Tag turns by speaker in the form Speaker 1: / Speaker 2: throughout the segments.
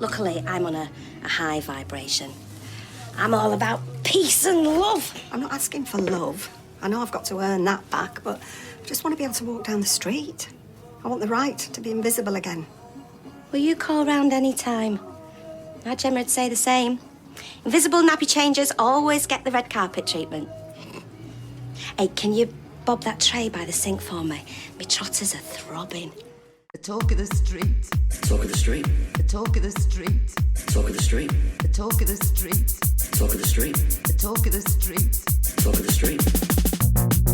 Speaker 1: Luckily, I'm on a high vibration. I'm all about peace and love.
Speaker 2: I'm not asking for love. I know I've got to earn that back, but I just want to be able to walk down the street. I want the right to be invisible again.
Speaker 1: Will you call round any time? Our Gemma would say the same. Invisible nappy changers always get the red carpet treatment. Hey, can you bob that tray by the sink for me? Me trotters are throbbing.
Speaker 3: The talk of the street.
Speaker 4: The talk of the street.
Speaker 3: The talk of the street.
Speaker 4: The talk of the street.
Speaker 3: The talk of the street.
Speaker 4: The talk of the street.
Speaker 3: The talk of the street.
Speaker 4: The talk of the street.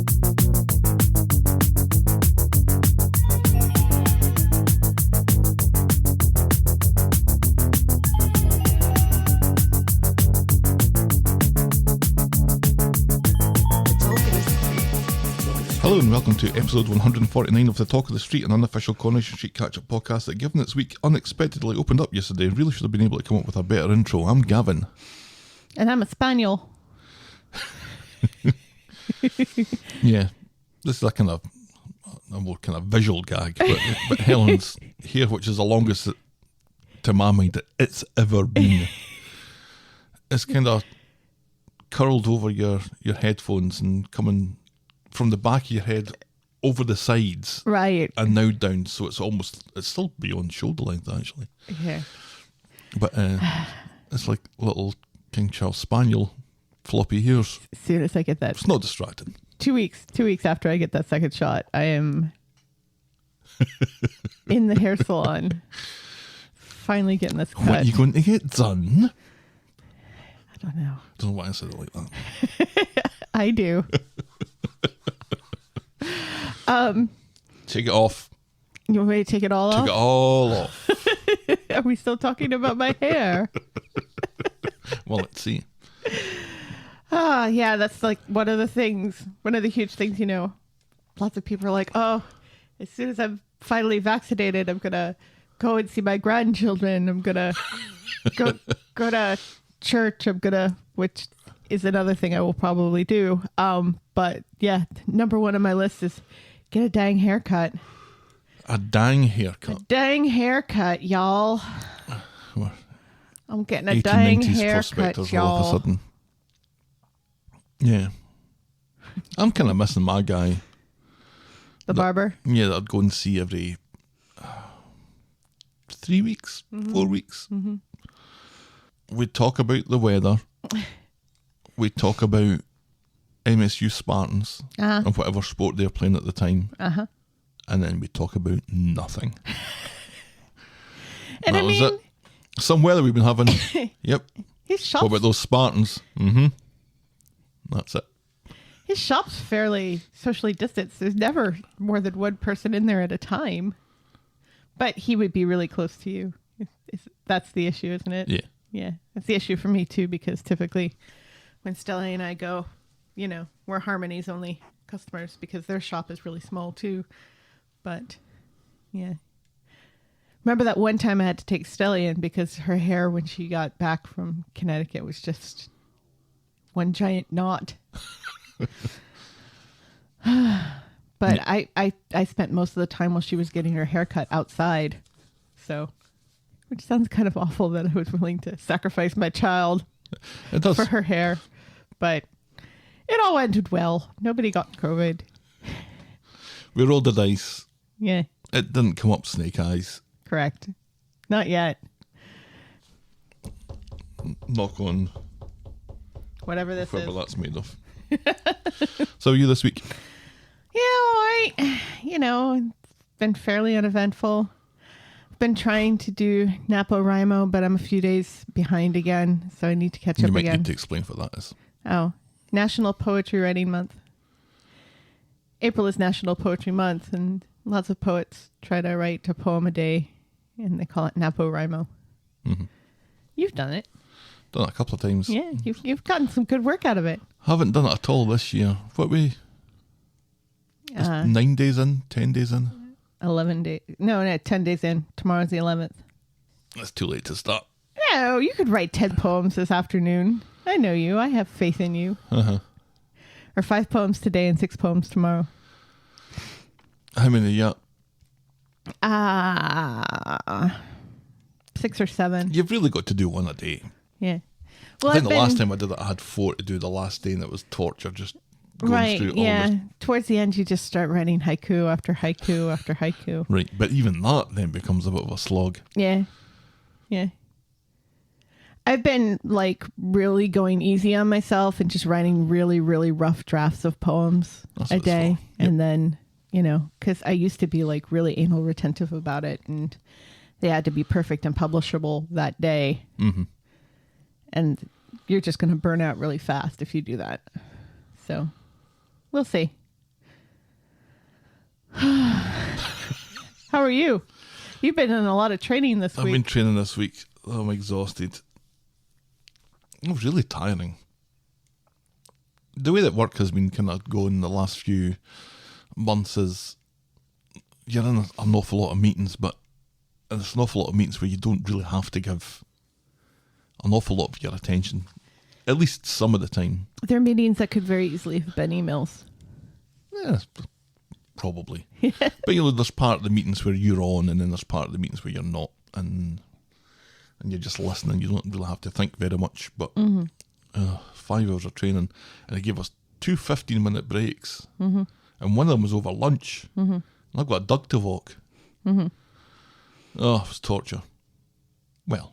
Speaker 5: Hello and welcome to episode 149 of The Talk of the Street, an unofficial Coronation Street catch-up podcast that, given its week, unexpectedly opened up yesterday. Really should have been able to come up with a better intro. I'm Gavin.
Speaker 6: And I'm a spaniel.
Speaker 5: Yeah, this is a more kind of visual gag, but Helen's hair, which is the longest to my mind that it's ever been, is kind of curled over your headphones and coming from the back of your head over the sides,
Speaker 6: right,
Speaker 5: and now down, so it's still beyond shoulder length actually.
Speaker 6: Yeah,
Speaker 5: but it's like little King Charles Spaniel floppy hairs.
Speaker 6: as soon as I get that,
Speaker 5: It's not distracting.
Speaker 6: 2 weeks after I get that second shot, I am in the hair salon, finally getting this cut.
Speaker 5: What are you going to get done?
Speaker 6: I don't know.
Speaker 5: I don't know why I said it like that.
Speaker 6: I do.
Speaker 5: Take it off.
Speaker 6: You want me to take it all
Speaker 5: Take
Speaker 6: off?
Speaker 5: it all off.
Speaker 6: Are we still talking about my hair?
Speaker 5: Well, let's see.
Speaker 6: Yeah, that's like one of the huge things, lots of people are like, oh, as soon as I'm finally vaccinated, I'm going to go and see my grandchildren. I'm going to go to church. Which is another thing I will probably do. But yeah, number one on my list is get a dang haircut.
Speaker 5: A dang haircut.
Speaker 6: A dang haircut, y'all.
Speaker 5: What?
Speaker 6: I'm getting a dang
Speaker 5: 1890s
Speaker 6: haircut,
Speaker 5: prospectors all of a
Speaker 6: y'all.
Speaker 5: sudden. Yeah. I'm kind of missing my guy.
Speaker 6: The barber?
Speaker 5: Yeah, that I'd go and see every 3 weeks, 4 weeks.
Speaker 6: Mm-hmm.
Speaker 5: We'd talk about the weather. We'd talk about MSU Spartans and whatever sport they're playing at the time.
Speaker 6: Uh-huh.
Speaker 5: And then we'd talk about nothing.
Speaker 6: And
Speaker 5: that was it. Some weather we've been having. Yep.
Speaker 6: His shop's,
Speaker 5: What about those Spartans? Mm-hmm. That's it.
Speaker 6: his shop's fairly socially distanced. There's never more than one person in there at a time. But he would be really close to you. That's the issue, isn't it?
Speaker 5: Yeah.
Speaker 6: Yeah. That's the issue for me, too, because typically when Stella and I go, we're Harmony's only customers because their shop is really small, too. But, yeah. Remember that one time I had to take Stella in because her hair when she got back from Connecticut was just one giant knot. But I spent most of the time while she was getting her hair cut outside. So, which sounds kind of awful that I was willing to sacrifice my child
Speaker 5: It does.
Speaker 6: for her hair. But it all ended well. Nobody got COVID.
Speaker 5: We rolled the dice.
Speaker 6: Yeah,
Speaker 5: It didn't come up snake eyes.
Speaker 6: correct. Not yet.
Speaker 5: Knock on
Speaker 6: Whatever this
Speaker 5: whatever
Speaker 6: is.
Speaker 5: that's made of. So you this week?
Speaker 6: Yeah, all right. It's been fairly uneventful. I've been trying to do NaPoWriMo, but I'm a few days behind again, so I need to catch
Speaker 5: You
Speaker 6: up
Speaker 5: might
Speaker 6: again.
Speaker 5: need to explain what that is.
Speaker 6: Oh, National Poetry Writing Month. April is National Poetry Month, and lots of poets try to write a poem a day, and they call it NaPoWriMo.
Speaker 5: Mm-hmm.
Speaker 6: You've done it.
Speaker 5: Done it a couple of times.
Speaker 6: Yeah, you've gotten some good work out of it.
Speaker 5: Haven't done it at all this year. What we? 9 days in? 10 days in?
Speaker 6: 11 days. No, 10 days in. Tomorrow's the 11th.
Speaker 5: It's too late to start.
Speaker 6: No, you could write 10 poems this afternoon. I know you. I have faith in you.
Speaker 5: Uh-huh.
Speaker 6: Or 5 poems today and 6 poems tomorrow.
Speaker 5: How many yet?
Speaker 6: 6 6 or 7.
Speaker 5: You've really got to do one a day.
Speaker 6: Yeah. Well,
Speaker 5: I think the last time I did it, I had 4 to do the last day, and it was torture, just going through all
Speaker 6: yeah.
Speaker 5: this.
Speaker 6: Towards the end, you just start writing haiku after haiku after haiku.
Speaker 5: Right, but even that then becomes a bit of a slog.
Speaker 6: Yeah. Yeah. I've been like really going easy on myself and just writing really, really rough drafts of poems
Speaker 5: That's
Speaker 6: a
Speaker 5: what it's
Speaker 6: day.
Speaker 5: for. Yep.
Speaker 6: And then, you know, because I used to be like really anal retentive about it, and they had to be perfect and publishable that day.
Speaker 5: Mm-hmm.
Speaker 6: And you're just going to burn out really fast if you do that. So we'll see. How are you? You've been in a lot of training this
Speaker 5: I've
Speaker 6: week.
Speaker 5: been training this week. I'm exhausted. It was really tiring. The way that work has been kind of going the last few months is you're in an awful lot of meetings, but it's an awful lot of meetings where you don't really have to give an awful lot of your attention, at least some of the time.
Speaker 6: There are meetings that could very easily have been emails.
Speaker 5: Yeah, probably. But you know, there's part of the meetings where you're on, and then there's part of the meetings where you're not, and you're just listening. You don't really have to think very much. But 5 hours of training, and they gave us 2 15-minute breaks, and one of them was over lunch. And I've got a dog to walk. Oh, it was torture. Well,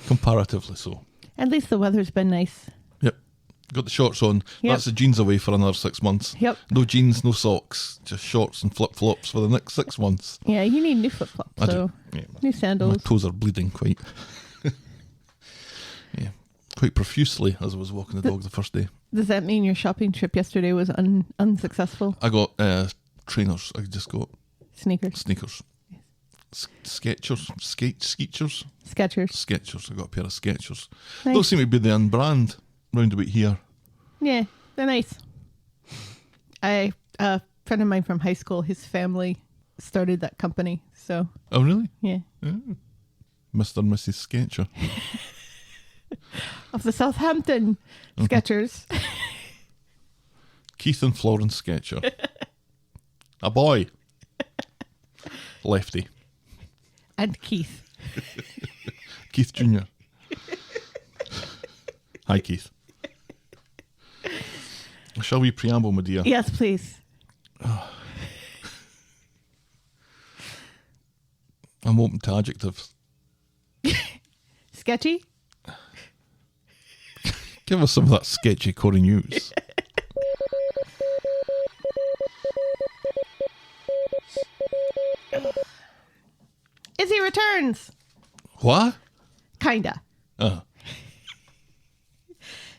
Speaker 5: comparatively so.
Speaker 6: At least the weather's been nice.
Speaker 5: Yep. Got the shorts on.
Speaker 6: Yep.
Speaker 5: That's the jeans away for another 6 months.
Speaker 6: Yep.
Speaker 5: No jeans, no socks. Just shorts and flip-flops for the next 6 months.
Speaker 6: Yeah, you need new flip-flops,
Speaker 5: I do.
Speaker 6: so
Speaker 5: Yeah,
Speaker 6: new
Speaker 5: my
Speaker 6: sandals.
Speaker 5: toes are bleeding quite. Yeah. Quite profusely as I was walking the dog the first day.
Speaker 6: Does that mean your shopping trip yesterday was unsuccessful?
Speaker 5: I got trainers. I just got
Speaker 6: Sneakers.
Speaker 5: sneakers. Skechers. Skechers.
Speaker 6: Skechers.
Speaker 5: I got a pair of Skechers.
Speaker 6: Nice.
Speaker 5: Those seem to be the in brand round about here.
Speaker 6: Yeah, they're nice. A friend of mine from high school, his family started that company. So,
Speaker 5: Oh, really?
Speaker 6: yeah.
Speaker 5: Mr. and Mrs. Sketcher.
Speaker 6: Of the Southampton Skechers.
Speaker 5: Keith and Florence Sketcher. A boy. Lefty.
Speaker 6: And Keith.
Speaker 5: Keith Jr. Hi, Keith. Shall we preamble, my dear?
Speaker 6: Yes, please.
Speaker 5: I'm open to adjectives.
Speaker 6: Sketchy?
Speaker 5: Give us some of that sketchy Corey news.
Speaker 6: Izzy returns.
Speaker 5: What?
Speaker 6: Kinda.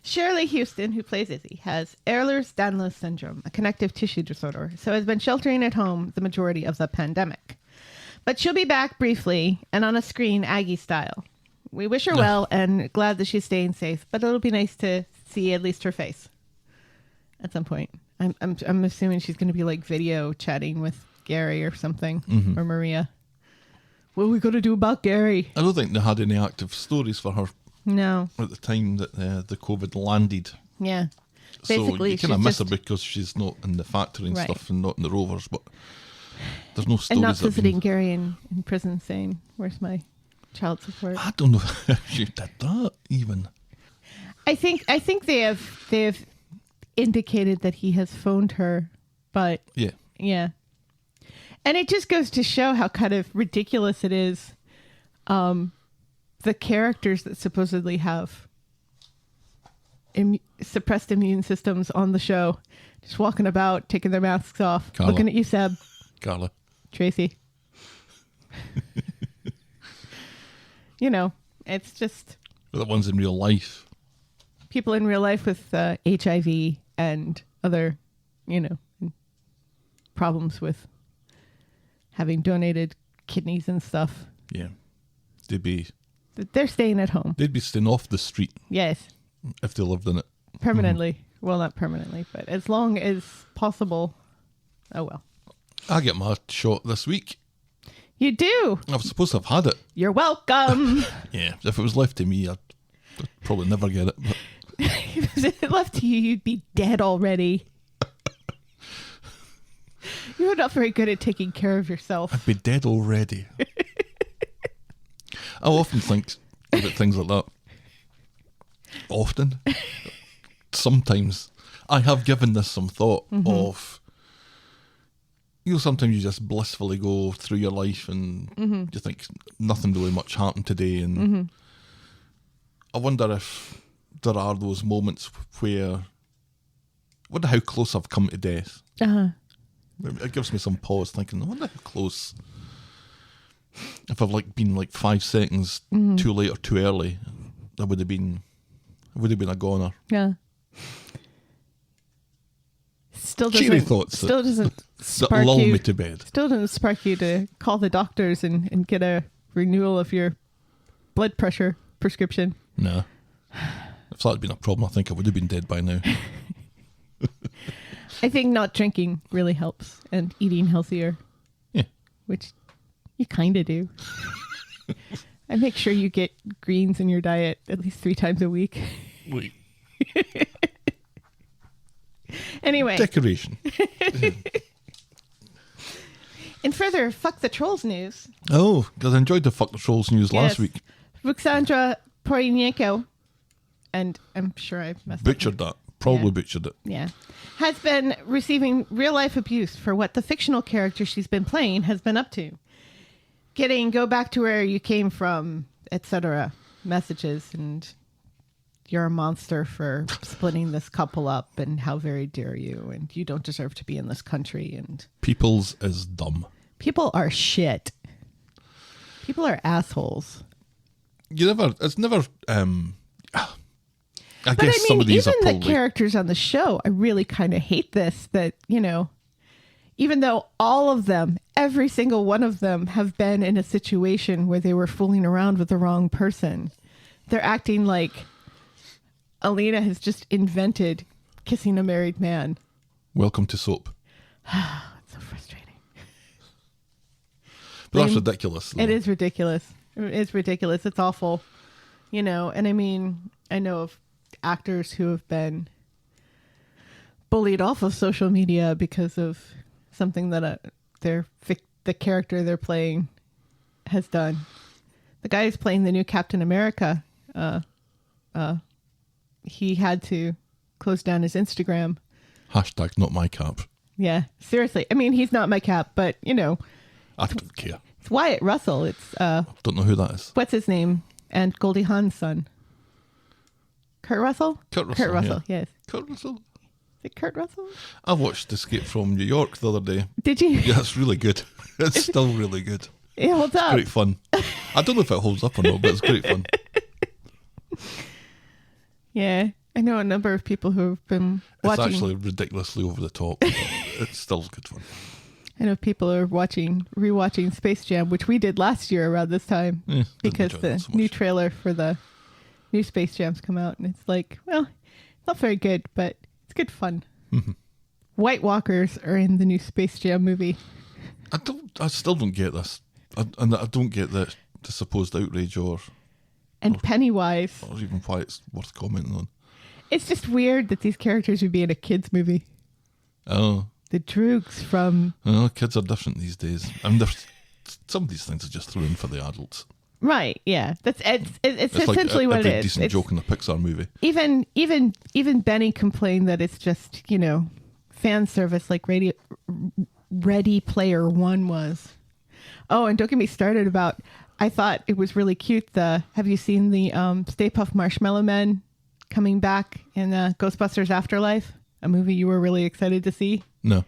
Speaker 6: Shirley Houston, who plays Izzy, has Ehlers-Danlos syndrome, a connective tissue disorder, so has been sheltering at home the majority of the pandemic. But she'll be back briefly and on a screen Aggie style. We wish her well and glad that she's staying safe, but it'll be nice to see at least her face at some point. I'm assuming she's going to be like video chatting with Gary or something, or Maria. What are we going to do about Gary?
Speaker 5: I don't think they had any active stories for her
Speaker 6: No.
Speaker 5: at the time that the COVID landed.
Speaker 6: Yeah.
Speaker 5: So
Speaker 6: Basically,
Speaker 5: you kind of
Speaker 6: she's
Speaker 5: miss her
Speaker 6: just-
Speaker 5: because she's not in the factory and
Speaker 6: Right.
Speaker 5: stuff and not in the Rovers, but there's no stories.
Speaker 6: And not
Speaker 5: that have been-
Speaker 6: visiting Gary in prison saying, where's my child support?
Speaker 5: I don't know if she did that even.
Speaker 6: I think they have indicated that he has phoned her, but
Speaker 5: Yeah.
Speaker 6: yeah. And it just goes to show how kind of ridiculous it is. The characters that supposedly have suppressed immune systems on the show, just walking about, taking their masks off,
Speaker 5: Carla.
Speaker 6: looking at you, Seb,
Speaker 5: Carla.
Speaker 6: Tracy. You know, it's just
Speaker 5: But the ones in real life.
Speaker 6: people in real life with HIV and other, problems with having donated kidneys and stuff.
Speaker 5: Yeah. They'd
Speaker 6: They're staying at home.
Speaker 5: be staying off the street
Speaker 6: Yes,
Speaker 5: if they lived in it.
Speaker 6: permanently. Well, not permanently, but as long as possible. Oh, well.
Speaker 5: I get my shot this week.
Speaker 6: You do.
Speaker 5: I was supposed to have had it.
Speaker 6: You're welcome.
Speaker 5: Yeah. If it was left to me, I'd probably never get it. But
Speaker 6: If it left to you, you'd be dead already. You're not very good at taking care of yourself.
Speaker 5: I'd be dead already. I often think about things like that. Often. Sometimes. I have given this some thought of, sometimes you just blissfully go through your life and you think nothing really much happened today. And I wonder if there are those moments where, I wonder how close I've come to death.
Speaker 6: Uh-huh.
Speaker 5: It gives me some pause thinking, I wonder how close, if I've been 5 seconds too late or too early, I would have been a goner.
Speaker 6: Yeah. Still
Speaker 5: Cheery
Speaker 6: doesn't.
Speaker 5: thoughts
Speaker 6: Still doesn't
Speaker 5: that
Speaker 6: spark
Speaker 5: lull
Speaker 6: you.
Speaker 5: me to bed.
Speaker 6: Still doesn't spark you to call the doctors and get a renewal of your blood pressure prescription.
Speaker 5: No. If that had been a problem, I think I would have been dead by now.
Speaker 6: I think not drinking really helps, and eating healthier.
Speaker 5: Yeah.
Speaker 6: Which you kind of do. I make sure you get greens in your diet at least 3 times a week.
Speaker 5: Wait.
Speaker 6: Anyway.
Speaker 5: Decoration.
Speaker 6: In further Fuck the Trolls news.
Speaker 5: Oh, because I enjoyed the Fuck the Trolls news last week.
Speaker 6: Ruxandra Porinenko, and I'm sure I messed
Speaker 5: Butchered
Speaker 6: up.
Speaker 5: that. Probably
Speaker 6: Yeah.
Speaker 5: butchered it.
Speaker 6: Yeah. Has been receiving real-life abuse for what the fictional character she's been playing has been up to. Getting go back to where you came from, etc. messages, and you're a monster for splitting this couple up, and how very dare you, and you don't deserve to be in this country, and
Speaker 5: People's is dumb.
Speaker 6: people are shit. People are assholes.
Speaker 5: It's never, I
Speaker 6: But
Speaker 5: guess some of these are
Speaker 6: even
Speaker 5: probably...
Speaker 6: the characters on the show, I really kind of hate this, that, even though all of them, every single one of them have been in a situation where they were fooling around with the wrong person, they're acting like Alina has just invented kissing a married man.
Speaker 5: Welcome to soap.
Speaker 6: It's so frustrating.
Speaker 5: But that's ridiculous.
Speaker 6: It is ridiculous. It's ridiculous. It's awful. And I know of actors who have been bullied off of social media because of something that the character they're playing has done. The guy who's playing the new Captain America, he had to close down his Instagram.
Speaker 5: Hashtag not my cap.
Speaker 6: Yeah, seriously. He's not my cap, but
Speaker 5: I don't care.
Speaker 6: it's Wyatt Russell. It's
Speaker 5: Don't know who that is.
Speaker 6: what's his name? And Goldie Hawn's son. Kurt Russell?
Speaker 5: Kurt Russell,
Speaker 6: Kurt Russell,
Speaker 5: yeah.
Speaker 6: yes.
Speaker 5: Kurt Russell?
Speaker 6: Is it Kurt Russell?
Speaker 5: I watched Escape from New York the other day.
Speaker 6: Did you?
Speaker 5: Yeah, it's really good. It's still really good.
Speaker 6: It holds up.
Speaker 5: Great fun. I don't know if it holds up or not, but it's great fun.
Speaker 6: Yeah. I know a number of people who have been watching.
Speaker 5: It's actually ridiculously over the top, but it's still good fun.
Speaker 6: I know people are rewatching Space Jam, which we did last year around this time,
Speaker 5: Yeah, didn't
Speaker 6: because
Speaker 5: enjoy
Speaker 6: the
Speaker 5: that so
Speaker 6: new
Speaker 5: much.
Speaker 6: trailer for the new Space Jam's come out, and it's like, well, it's not very good, but it's good fun.
Speaker 5: Mm-hmm.
Speaker 6: White Walkers are in the new Space Jam movie.
Speaker 5: I still don't get this. I don't get the supposed outrage or
Speaker 6: And Pennywise.
Speaker 5: even why it's worth commenting on.
Speaker 6: It's just weird that these characters would be in a kids movie.
Speaker 5: Oh,
Speaker 6: The Droogs from...
Speaker 5: kids are different these days. Some of these things are just thrown in for the adults.
Speaker 6: Right, yeah. It's
Speaker 5: It's like
Speaker 6: essentially what
Speaker 5: every
Speaker 6: it is.
Speaker 5: decent
Speaker 6: It's,
Speaker 5: joke in a Pixar movie.
Speaker 6: even Benny complained that it's just, fan service like Ready Player One was. Oh, and don't get me started about, I thought it was really cute. Have you seen the Stay Puft Marshmallow Men coming back in Ghostbusters Afterlife? A movie you were really excited to see?
Speaker 5: No.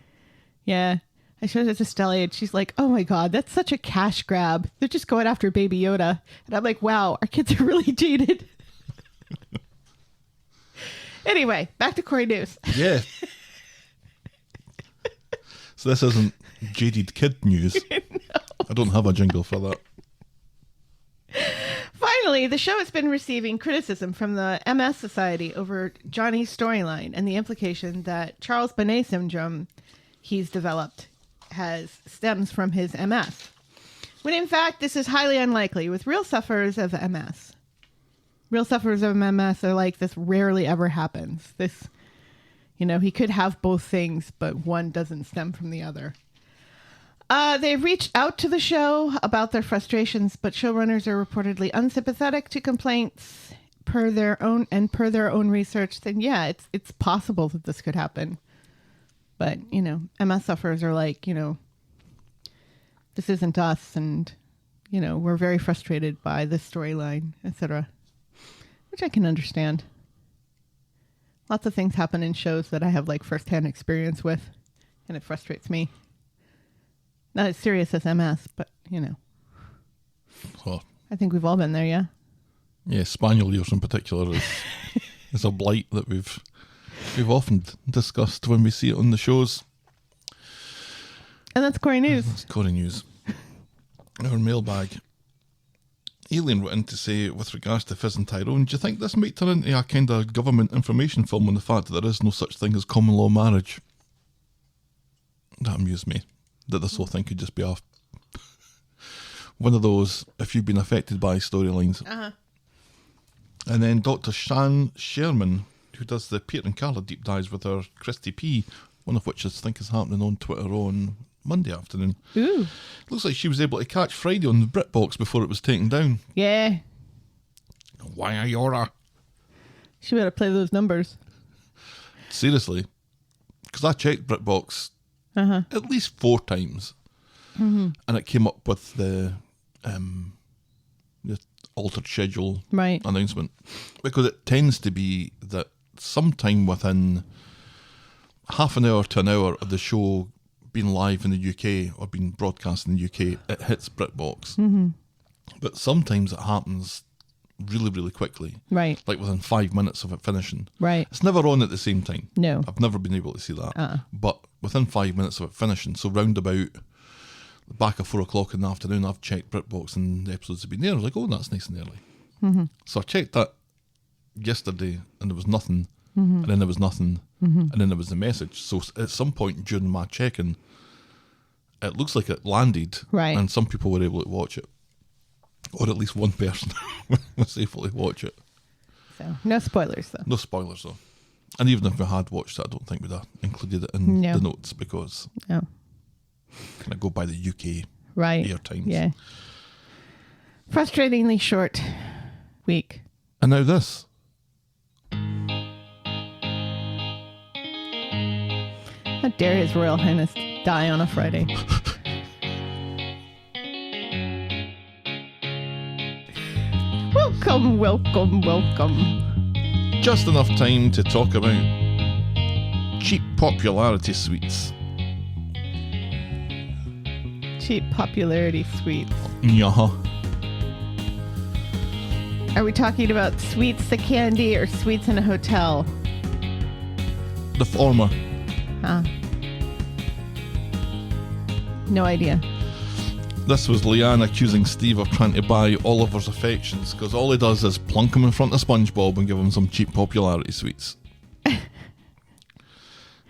Speaker 6: Yeah. I showed it to Stella and she's like, oh my God, that's such a cash grab. They're just going after Baby Yoda. And I'm like, wow, our kids are really jaded. Anyway, back to Corey News.
Speaker 5: Yeah. So this isn't jaded kid news. No. I don't have a jingle for that.
Speaker 6: Finally, the show has been receiving criticism from the MS Society over Johnny's storyline and the implication that Charles Bonnet syndrome he's developed stems from his MS. When in fact, this is highly unlikely with real sufferers of MS. Real sufferers of MS are like, this rarely ever happens. He could have both things, but one doesn't stem from the other. They've reached out to the show about their frustrations, but showrunners are reportedly unsympathetic to complaints per their own research. Then yeah, it's possible that this could happen. But, MS sufferers are like, this isn't us, and, we're very frustrated by this storyline, etc. Which I can understand. Lots of things happen in shows that I have like firsthand experience with, and it frustrates me. Not as serious as MS, but
Speaker 5: Well,
Speaker 6: I think we've all been there, yeah.
Speaker 5: yeah, spaniel ears in particular is a blight that we've often discussed when we see it on the shows.
Speaker 6: And that's Corey News.
Speaker 5: It's Corey News. Our mailbag. Alien wrote in to say, with regards to Fiz and Tyrone, do you think this might turn into a kind of government information film on the fact that there is no such thing as common law marriage? That amused me. That this whole thing could just be one of those, if you've been affected by storylines.
Speaker 6: Uh-huh.
Speaker 5: And then Dr. Shan Sherman, who does the Peter and Carla deep dives with her Christy P, one of which I think is happening on Twitter on Monday afternoon.
Speaker 6: Ooh.
Speaker 5: Looks like she was able to catch Friday on the BritBox before it was taken down.
Speaker 6: Yeah.
Speaker 5: Why are you?
Speaker 6: She better play those numbers.
Speaker 5: Seriously. Because I checked BritBox at least 4 times. And it came up with the altered schedule announcement. Because it tends to be that sometime within half an hour to an hour of the show being live in the UK or being broadcast in the UK, it hits BritBox. But sometimes it happens really, really quickly. Right. Like within 5 minutes of it finishing.
Speaker 6: Right.
Speaker 5: It's never on at the same time.
Speaker 6: No.
Speaker 5: I've never been able to see that. But within 5 minutes of it finishing, so round about the back of 4 o'clock in the afternoon, I've checked BritBox and the episodes have been there. I was like, oh, that's nice and early. So I checked that yesterday and there was nothing. And then there was nothing. And then there was the message. So at some point during my checking, it looks like it landed.
Speaker 6: Right.
Speaker 5: And some people were able to watch it. Or at least one person was able to watch it.
Speaker 6: So, no spoilers, though.
Speaker 5: No spoilers, though. And even if we had watched it, I don't think we'd have included it in the notes because kind of go by the UK air times.
Speaker 6: Yeah. Frustratingly short week.
Speaker 5: And now this.
Speaker 6: How dare His Royal Highness die on a Friday? Welcome, welcome, welcome.
Speaker 5: Just enough time to talk about cheap popularity sweets.
Speaker 6: Cheap popularity sweets.
Speaker 5: Yeah.
Speaker 6: Are we talking about sweets, the candy, or sweets in a hotel?
Speaker 5: The former.
Speaker 6: No idea.
Speaker 5: This was Leanne accusing Steve of trying to buy Oliver's affections because all he does is plunk him in front of SpongeBob and give him some cheap popularity sweets.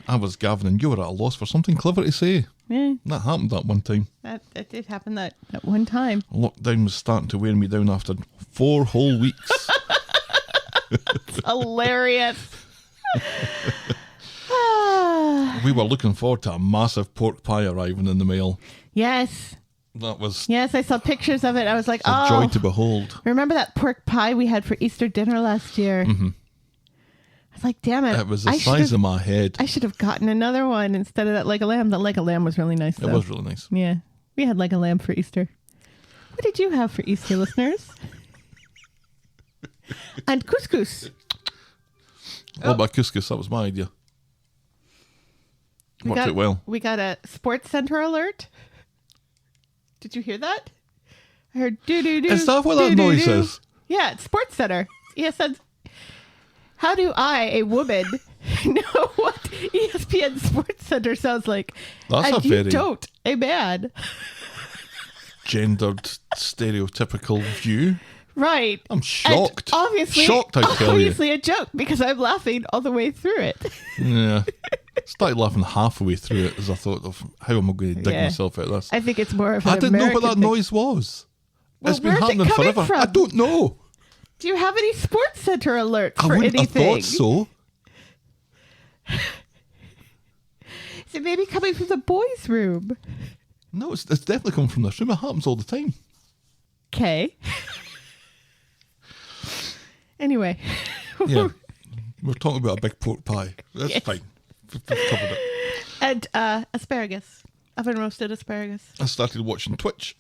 Speaker 5: I was Gavin and you were at a loss for something clever to say.
Speaker 6: Yeah.
Speaker 5: That happened that one time.
Speaker 6: That did happen that one time.
Speaker 5: Lockdown was starting to wear me down after 4 whole weeks.
Speaker 6: It's hilarious.
Speaker 5: We were looking forward to a massive pork pie arriving in the mail.
Speaker 6: Yes.
Speaker 5: That was
Speaker 6: Yes, I saw pictures of it. I was like,
Speaker 5: a joy to behold.
Speaker 6: Remember that pork pie we had for Easter dinner last year? I was like, damn it.
Speaker 5: It was the size of my head.
Speaker 6: I should have gotten another one instead of that leg of lamb. That leg of lamb was really nice, though.
Speaker 5: It was really nice.
Speaker 6: Yeah. We had leg of lamb for Easter. What did you have for Easter, listeners? And couscous.
Speaker 5: All about couscous. That was my idea. Worked out well.
Speaker 6: We got a Sports Center alert. Did you hear that? I heard doo-doo-doo.
Speaker 5: Is that what that noise is?
Speaker 6: Yeah, it's Sports Center. ESN. How do I, a woman, know what ESPN Sports Center sounds like?
Speaker 5: That's
Speaker 6: and
Speaker 5: a very
Speaker 6: don't, a man.
Speaker 5: gendered, stereotypical view.
Speaker 6: Right.
Speaker 5: I'm shocked.
Speaker 6: And obviously,
Speaker 5: shocked, I tell you.
Speaker 6: Obviously a joke because I'm laughing all the way through it.
Speaker 5: Yeah. Started laughing halfway through it as I thought of how am I going to dig myself out of this.
Speaker 6: I think it's more of an
Speaker 5: I didn't know what that
Speaker 6: American thing.
Speaker 5: noise was.
Speaker 6: Well,
Speaker 5: it's been
Speaker 6: where's it
Speaker 5: happening
Speaker 6: coming
Speaker 5: forever.
Speaker 6: from?
Speaker 5: I don't know.
Speaker 6: Do you have any Sports Center alerts
Speaker 5: I
Speaker 6: for
Speaker 5: wouldn't
Speaker 6: anything?
Speaker 5: have thought so.
Speaker 6: Is it maybe coming from the boys' room?
Speaker 5: No, it's definitely coming from this room. It happens all the time.
Speaker 6: Okay. Anyway.
Speaker 5: Yeah. We're talking about a big pork pie. That's fine. We've covered it.
Speaker 6: And asparagus. Oven roasted asparagus.
Speaker 5: I started watching Twitch.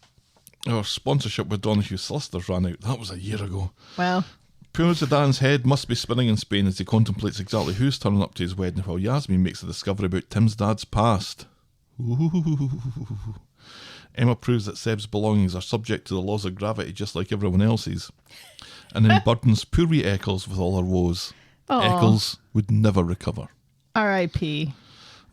Speaker 5: Our sponsorship with Donahue Solicitors ran out. That was a year ago.
Speaker 6: Wow.
Speaker 5: Poor Zidane's head must be spinning in Spain as he contemplates exactly who's turning up to his wedding while Yasmin makes a discovery about Tim's dad's past. Ooh. Emma proves that Seb's belongings are subject to the laws of gravity just like everyone else's. And then burdens poor wee Eccles with all her woes.
Speaker 6: Aw.
Speaker 5: Eccles would never recover.
Speaker 6: R.I.P.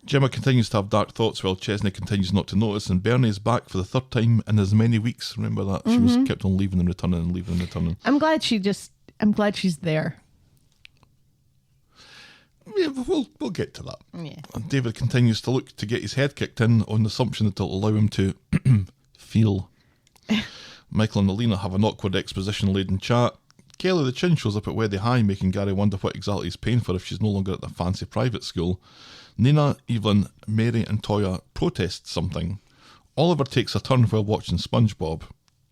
Speaker 5: Gemma continues to have dark thoughts while Chesney continues not to notice, and Bernie is back for the third time in as many weeks. Remember that? She was kept on leaving and returning and leaving and returning.
Speaker 6: I'm glad she's there.
Speaker 5: Yeah, we'll get to that.
Speaker 6: Yeah.
Speaker 5: And David continues to look to get his head kicked in on the assumption that it'll allow him to feel. Michael and Alina have an awkward exposition-laden chat. Kelly the Chin shows up at Weathy High, making Gary wonder what exactly he's paying for if she's no longer at the fancy private school. Nina, Evelyn, Mary and Toya protest something. Oliver takes a turn while watching SpongeBob.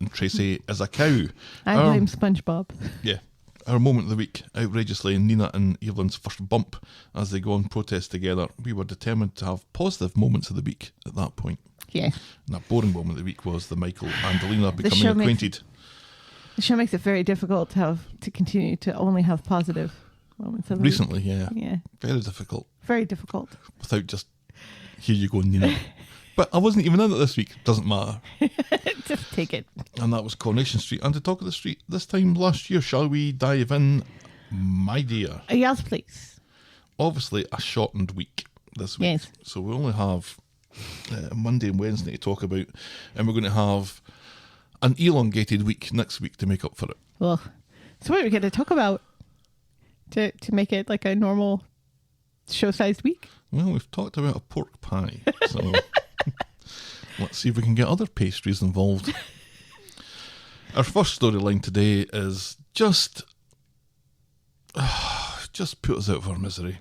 Speaker 5: And Tracy is a cow.
Speaker 6: I blame SpongeBob.
Speaker 5: Yeah. Our moment of the week, outrageously, Nina and Evelyn's first bump as they go on protest together. We were determined to have positive moments of the week at that point.
Speaker 6: Yeah.
Speaker 5: And that boring moment of the week was the Michael and Alina becoming acquainted.
Speaker 6: The show makes it very difficult to continue to only have positive moments of the
Speaker 5: Recently,
Speaker 6: week.
Speaker 5: yeah.
Speaker 6: Yeah.
Speaker 5: Very difficult.
Speaker 6: Very difficult.
Speaker 5: Without just, here you go, Nina. But I wasn't even in it this week. Doesn't matter.
Speaker 6: Just take it.
Speaker 5: And that was Coronation Street. And to talk of the street this time last year, shall we dive in, my dear?
Speaker 6: Yes, please.
Speaker 5: Obviously, a shortened week this week.
Speaker 6: Yes.
Speaker 5: So we only have Monday and Wednesday to talk about. And we're going to have an elongated week next week to make up for it.
Speaker 6: Well, so what are we going to talk about to make it like a normal show-sized week?
Speaker 5: Well, we've talked about a pork pie. So let's see if we can get other pastries involved. Our first storyline today is just put us out of our misery.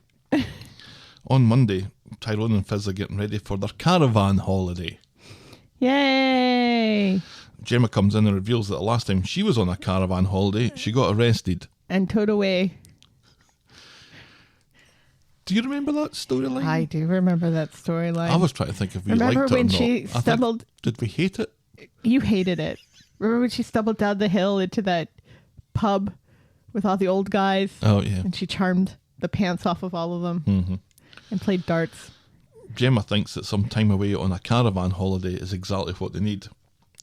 Speaker 5: On Monday, Tyrone and Fiz are getting ready for their caravan holiday.
Speaker 6: Yay!
Speaker 5: Gemma comes in and reveals that the last time she was on a caravan holiday, she got arrested.
Speaker 6: And towed away.
Speaker 5: Do you remember that storyline?
Speaker 6: I do remember that storyline.
Speaker 5: I was trying to think if we
Speaker 6: Remember
Speaker 5: liked it or
Speaker 6: when
Speaker 5: not.
Speaker 6: she stumbled?
Speaker 5: Did we hate it?
Speaker 6: You hated it. Remember when she stumbled down the hill into that pub with all the old guys?
Speaker 5: Oh, yeah.
Speaker 6: And she charmed the pants off of all of them and played darts.
Speaker 5: Gemma thinks that some time away on a caravan holiday is exactly what they need.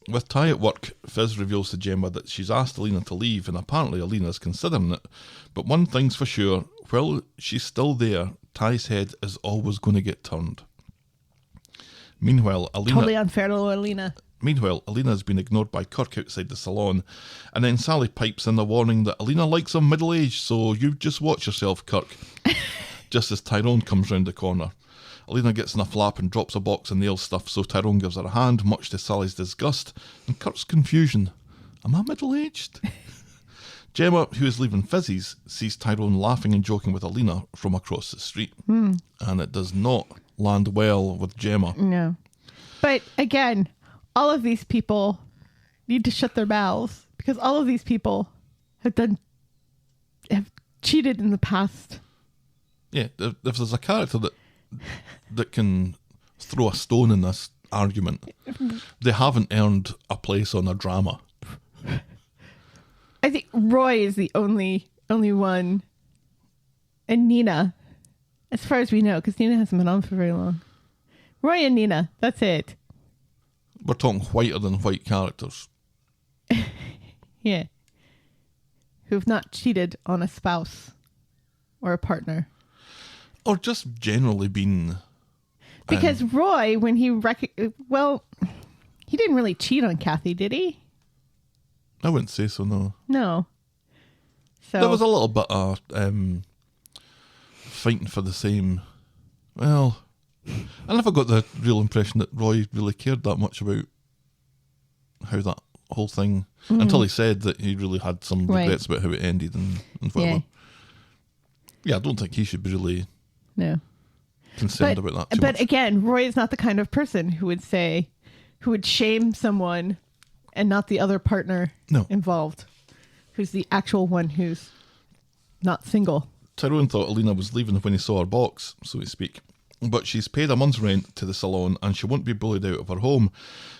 Speaker 5: With Ty at work, Fiz reveals to Gemma that she's asked Alina to leave, and apparently Alina's considering it. But one thing's for sure, while she's still there, Ty's head is always going to get turned. Meanwhile,
Speaker 6: Totally unfair to Alina.
Speaker 5: Alina's been ignored by Kirk outside the salon, and then Sally pipes in the warning that Alina likes him middle-aged, so you just watch yourself, Kirk. Just as Tyrone comes round the corner. Alina gets in a flap and drops a box of nail stuff, so Tyrone gives her a hand, much to Sally's disgust and Kurt's confusion. Am I middle-aged? Gemma, who is leaving Fizzy's, sees Tyrone laughing and joking with Alina from across the street. And it does not land well with Gemma.
Speaker 6: No. But again, all of these people need to shut their mouths because all of these people have cheated in the past.
Speaker 5: Yeah, if there's a character that can throw a stone in this argument, they haven't earned a place on a drama.
Speaker 6: I think Roy is the only one, and Nina, as far as we know, because Nina hasn't been on for very long. Roy and Nina, that's it.
Speaker 5: We're talking whiter than white characters.
Speaker 6: Yeah. Who've not cheated on a spouse or a partner.
Speaker 5: Or just generally been...
Speaker 6: Because Roy, when he he didn't really cheat on Kathy, did he?
Speaker 5: I wouldn't say so, no.
Speaker 6: No. So
Speaker 5: There was a little bit of fighting for the same... Well, I never got the real impression that Roy really cared that much about how that whole thing... Until he said that he really had some regrets about how it ended and whatever. Yeah, I don't think he should be really...
Speaker 6: No.
Speaker 5: concerned about that too
Speaker 6: But
Speaker 5: much.
Speaker 6: again, Roy is not the kind of person who would say who would shame someone and not the other partner involved, who's the actual one who's not single.
Speaker 5: Tyrone thought Alina was leaving when he saw her box, so to speak. But she's paid a month's rent to the salon and she won't be bullied out of her home.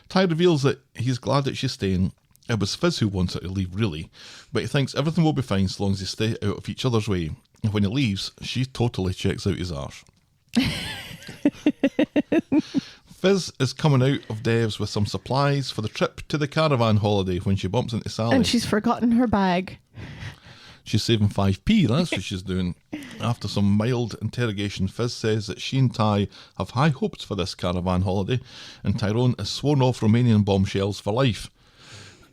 Speaker 5: Ty reveals that he's glad that she's staying. It was Fiz who wants her to leave, really. But he thinks everything will be fine so long as they stay out of each other's way. And when he leaves, she totally checks out his arse. Fiz is coming out of Dev's with some supplies for the trip to the caravan holiday when she bumps into Sally.
Speaker 6: And she's forgotten her bag.
Speaker 5: She's saving 5p, that's what she's doing. After some mild interrogation, Fiz says that she and Ty have high hopes for this caravan holiday, and Tyrone is sworn off Romanian bombshells for life.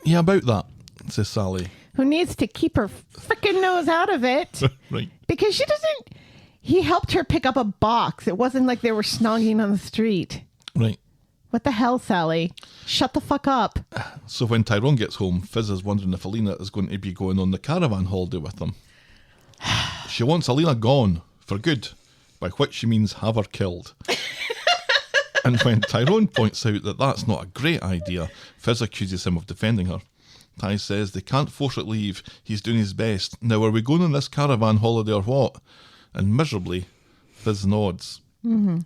Speaker 5: Yeah, about that, says Sally.
Speaker 6: Who needs to keep her frickin' nose out of it.
Speaker 5: Right.
Speaker 6: Because she doesn't... He helped her pick up a box. It wasn't like they were snogging on the street.
Speaker 5: Right.
Speaker 6: What the hell, Sally? Shut the fuck up.
Speaker 5: So when Tyrone gets home, Fiz is wondering if Alina is going to be going on the caravan holiday with them. She wants Alina gone, for good, by which she means have her killed. And when Tyrone points out that that's not a great idea, Fiz accuses him of defending her. Ty says they can't force her to leave, he's doing his best. Now are we going on this caravan holiday or what? And miserably, Fiz nods.
Speaker 6: Mm-hmm.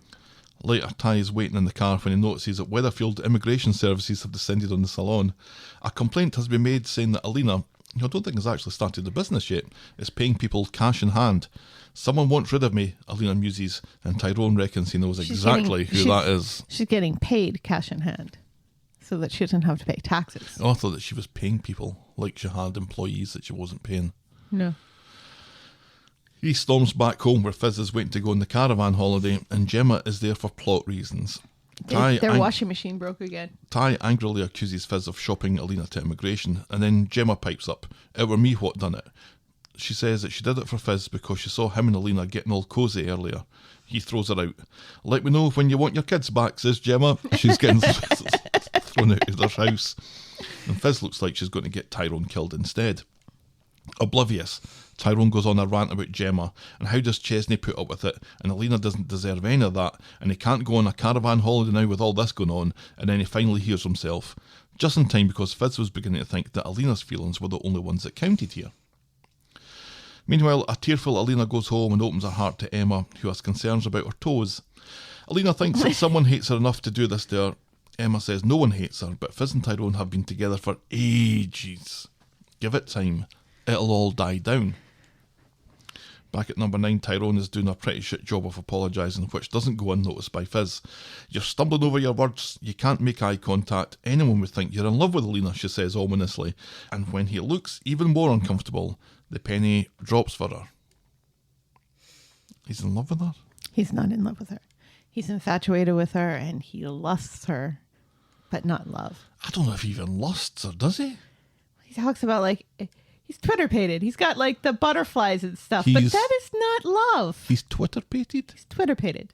Speaker 5: Later, Ty is waiting in the car when he notices that Weatherfield Immigration Services have descended on the salon. A complaint has been made saying that Alina, who I don't think has actually started the business yet, is paying people cash in hand. Someone wants rid of me, Alina muses, and Tyrone reckons he knows exactly who that is.
Speaker 6: She's getting paid cash in hand so that she doesn't have to pay taxes.
Speaker 5: Oh, I thought that she was paying people, like she had employees that she wasn't paying.
Speaker 6: No.
Speaker 5: He storms back home where Fiz is waiting to go on the caravan holiday, and Gemma is there for plot reasons.
Speaker 6: Their washing machine broke again.
Speaker 5: Ty angrily accuses Fiz of shopping Alina to immigration, and then Gemma pipes up. It were me what done it. She says that she did it for Fiz because she saw him and Alina getting all cosy earlier. He throws her out. Let me know when you want your kids back, says Gemma. She's getting thrown out of their house. And Fiz looks like she's going to get Tyrone killed instead. Oblivious, Tyrone goes on a rant about Gemma and how does Chesney put up with it, and Alina doesn't deserve any of that, and he can't go on a caravan holiday now with all this going on, and then he finally hears himself. Just in time because Fiz was beginning to think that Alina's feelings were the only ones that counted here. Meanwhile, a tearful Alina goes home and opens her heart to Emma, who has concerns about her toes. Alina thinks that someone hates her enough to do this to her. Emma says no one hates her, but Fiz and Tyrone have been together for ages. Give it time. It'll all die down. Back at number 9, Tyrone is doing a pretty shit job of apologising, which doesn't go unnoticed by Fiz. You're stumbling over your words, you can't make eye contact, anyone would think you're in love with Alina, she says ominously. And when he looks even more uncomfortable, the penny drops for her. He's in love with her?
Speaker 6: He's not in love with her. He's infatuated with her and he lusts her, but not love.
Speaker 5: I don't know if he even lusts her, does he?
Speaker 6: He talks about like... He's Twitter-pated. He's got like the butterflies and stuff, but that is not love.
Speaker 5: He's Twitter-pated?
Speaker 6: He's Twitter-pated.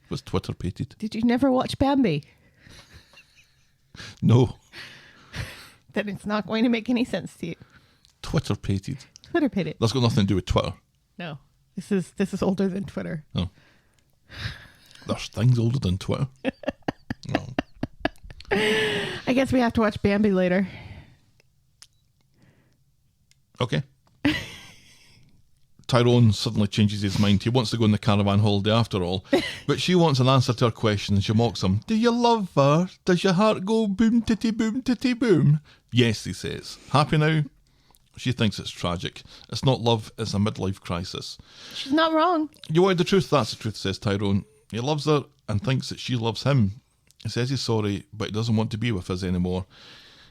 Speaker 5: What's Twitter-pated?
Speaker 6: Did you never watch Bambi?
Speaker 5: No.
Speaker 6: Then it's not going to make any sense to you.
Speaker 5: Twitter-pated?
Speaker 6: Twitter-pated.
Speaker 5: That's got nothing to do with Twitter.
Speaker 6: No. This is older than Twitter.
Speaker 5: Oh. There's things older than Twitter. No.
Speaker 6: I guess we have to watch Bambi later.
Speaker 5: Okay. Tyrone suddenly changes his mind. He wants to go on the caravan holiday after all. But she wants an answer to her question and she mocks him. Do you love her? Does your heart go boom titty boom? Yes, he says. Happy now? She thinks it's tragic. It's not love, it's a midlife crisis.
Speaker 6: She's not wrong.
Speaker 5: You wanted the truth? That's the truth, says Tyrone. He loves her and thinks that she loves him. He says he's sorry, but he doesn't want to be with us anymore.